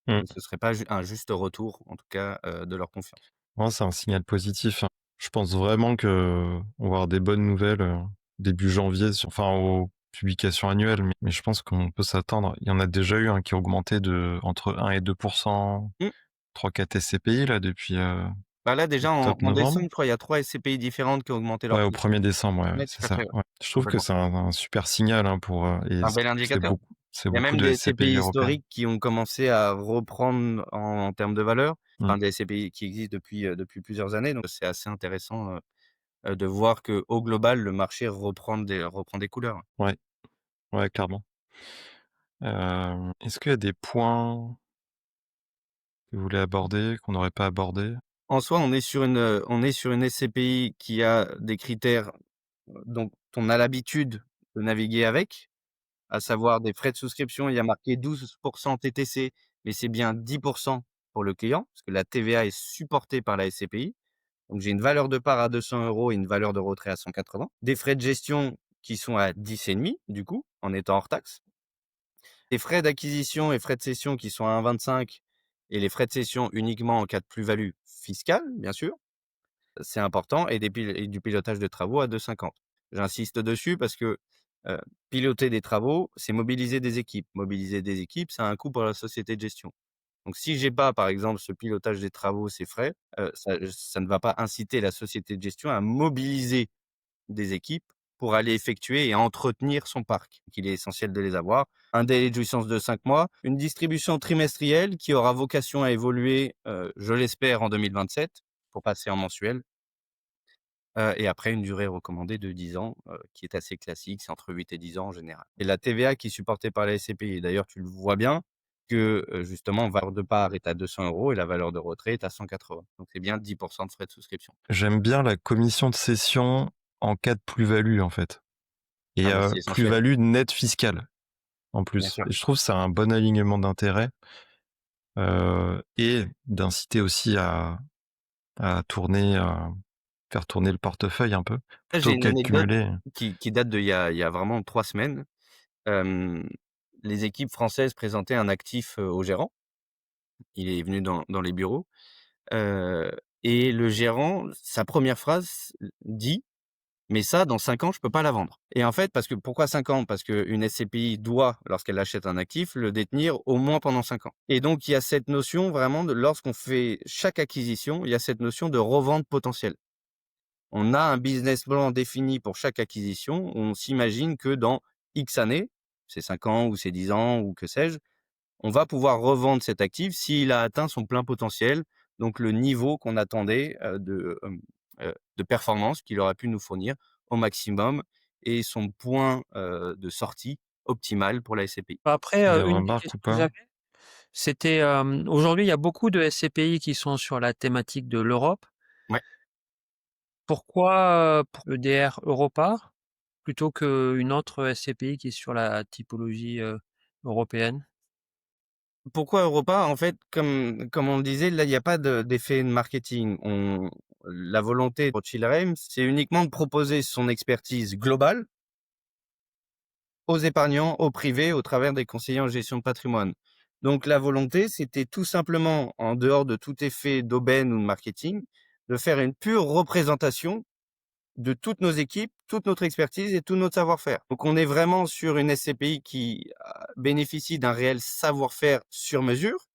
et mmh. ce serait pas un juste retour, en tout cas, de leur confiance. Ouais, c'est un signal positif, hein. Je pense vraiment qu'on va avoir des bonnes nouvelles, début janvier enfin aux publications annuelles, mais je pense qu'on peut s'attendre. Il y en a déjà eu un qui a augmenté de entre 1 et 2 Mmh. 3-4 SCPI là depuis, Bah, là, déjà, en octobre-novembre. décembre, je crois, il y a 3 SCPI différentes qui ont augmenté leur Ouais, au position. 1er décembre, ouais, ouais, Ouais, tout c'est à ça, fait, ouais, ouais. Je trouve que complètement. c'est un super signal, hein, pour, et C'est un bel indicateur. c'est Il y a beaucoup même de des SCPI SCPI européennes. historiques qui ont commencé à reprendre en termes de valeur, Mmh. enfin des SCPI qui existent depuis plusieurs années, donc c'est assez intéressant, de voir qu'au global, le marché reprend des couleurs. Ouais, ouais, clairement. Est-ce qu'il y a des points que vous voulez aborder, qu'on n'aurait pas abordés? En soi, on est sur une SCPI qui a des critères, dont on a l'habitude de naviguer avec. À savoir des frais de souscription, il y a marqué 12 TTC, mais c'est bien 10 pour le client, parce que la TVA est supportée par la SCPI. Donc j'ai une valeur de part à 200 € et une valeur de retrait à 180. Des frais de gestion qui sont à 10,5 du coup, en étant hors taxe. Des frais d'acquisition et frais de cession qui sont à 1,25 et les frais de cession uniquement en cas de plus-value fiscale, bien sûr, c'est important et du pilotage de travaux à 2,50. J'insiste dessus parce que, heu, piloter des travaux, c'est mobiliser des équipes. Mobiliser des équipes, ça a un coût pour la société de gestion. Donc si j'ai pas, par exemple, ce pilotage des travaux, ces frais, ça ne va pas inciter la société de gestion à mobiliser des équipes pour aller effectuer et entretenir son parc. Donc il est essentiel de les avoir. Un délai de jouissance de 5 mois, une distribution trimestrielle qui aura vocation à évoluer, je l'espère en 2027 pour passer en mensuel. Et après une durée recommandée de 10 ans, qui est assez classique, c'est entre 8 et 10 ans en général. Et la TVA qui est supportée par la SCPI, d'ailleurs tu le vois bien que, justement valeur de part est à 200 € et la valeur de retrait est à 180. Donc c'est bien 10 de frais de souscription. J'aime bien la commission de cession en cas de plus-value, en fait, et Ah bah, c'est essentiel, plus-value nette fiscale, en bien plus, sûr. et je trouve que c'est un bon alignement d'intérêts, et d'inciter aussi à tourner, faire tourner le portefeuille un peu, Là, j'ai plutôt une anecdote qu'accumuler. qui date d'il y a vraiment 3 semaines. Hem, les équipes françaises présentaient un actif, au gérant. Il est venu dans les bureaux, heu et le gérant, sa première phrase dit: «Mais ça, dans 5 ans, je peux pas la vendre». Et en fait, parce que pourquoi 5 ans? Parce qu'une SCPI doit, lorsqu'elle achète un actif, le détenir au moins pendant 5 ans. Et donc il y a cette notion vraiment de lorsqu'on fait chaque acquisition, il y a cette notion de revente potentielle. On a un business plan défini pour chaque acquisition. On s'imagine que dans X années, c'est 5 ans ou c'est 10 ans ou que sais-je, on va pouvoir revendre cet actif s'il a atteint son plein potentiel, donc le niveau qu'on attendait, de performance qu'il aurait pu nous fournir au maximum et son point, de sortie optimal pour la SCPI. Après, Des une des remarques ou questions que pas? j'avais, c'était, aujourd'hui, il y a beaucoup de SCPI qui sont sur la thématique de l'Europe. Ouais. Pour EDR Europa plutôt qu'une autre SCPI qui est sur la typologie, européenne? Pourquoi Europa? En fait, comme on le disait, là, il y a pas d'effet de marketing. La volonté de Rothschild & c'est uniquement de proposer son expertise globale aux épargnants, aux privés, au travers des conseillers en gestion de patrimoine. Donc la volonté, c'était tout simplement, en dehors de tout effet d'aubaine ou de marketing, de faire une pure représentation de toutes nos équipes, toute notre expertise et tout notre savoir-faire. Donc on est vraiment sur une SCPI qui bénéficie d'un réel savoir-faire sur mesure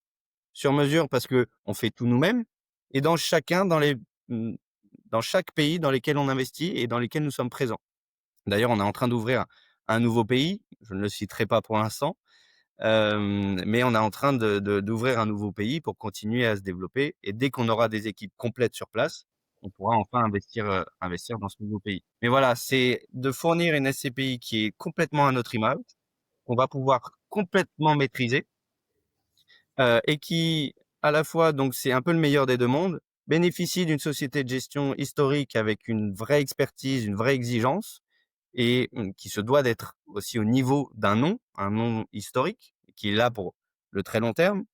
parce que on fait tout nous-mêmes et mmh, dans chaque pays dans lesquels on investit et dans lesquels nous sommes présents. D'ailleurs, on est en train d'ouvrir un nouveau pays, je ne le citerai pas pour l'instant, mais on est en train d'ouvrir un nouveau pays pour continuer à se développer et dès qu'on aura des équipes complètes sur place, on pourra enfin investir dans ce nouveau pays. Mais voilà, c'est de fournir une SCPI qui est complètement à notre image, qu'on va pouvoir complètement maîtriser, et qui, à la fois, donc c'est un peu le meilleur des 2 mondes, bénéficie d'une société de gestion historique avec une vraie expertise, une vraie exigence et qui se doit d'être aussi au niveau d'un nom, un nom historique, qui est là pour le très long terme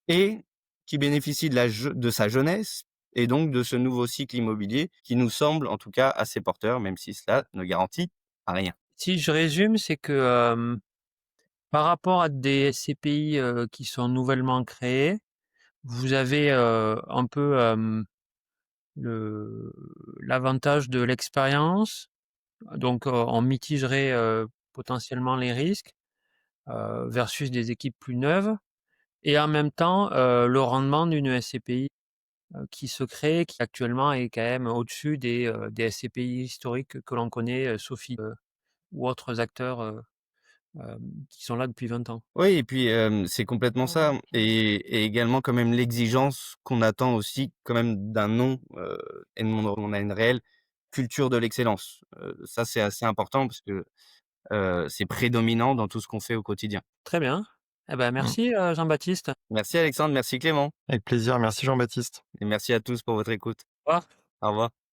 et qui bénéficie de sa jeunesse et donc de ce nouveau cycle immobilier qui nous semble en tout cas assez porteur, même si cela ne garantit rien. Si je résume, c'est que, par rapport à des SCPI, qui sont nouvellement créées, vous avez, un peu, le l'avantage de l'expérience, donc on mitigerait, potentiellement les risques, versus des équipes plus neuves et en même temps, le rendement d'une SCPI, qui se crée, qui actuellement est quand même au-dessus des SCPI historiques que l'on connaît, Sophie, ou autres acteurs, qui sont là depuis 20 ans. Oui et puis, c'est complètement ça et également quand même l'exigence qu'on attend aussi quand même d'un nom, et on a une réelle culture de l'excellence. Ça c'est assez important parce que, c'est prédominant dans tout ce qu'on fait au quotidien. Très bien. Eh ben, Mmh. merci, Jean-Baptiste. Merci Alexandre, merci Clément Avec plaisir. Merci Jean-Baptiste. et merci à tous pour votre écoute. Au revoir. Au revoir.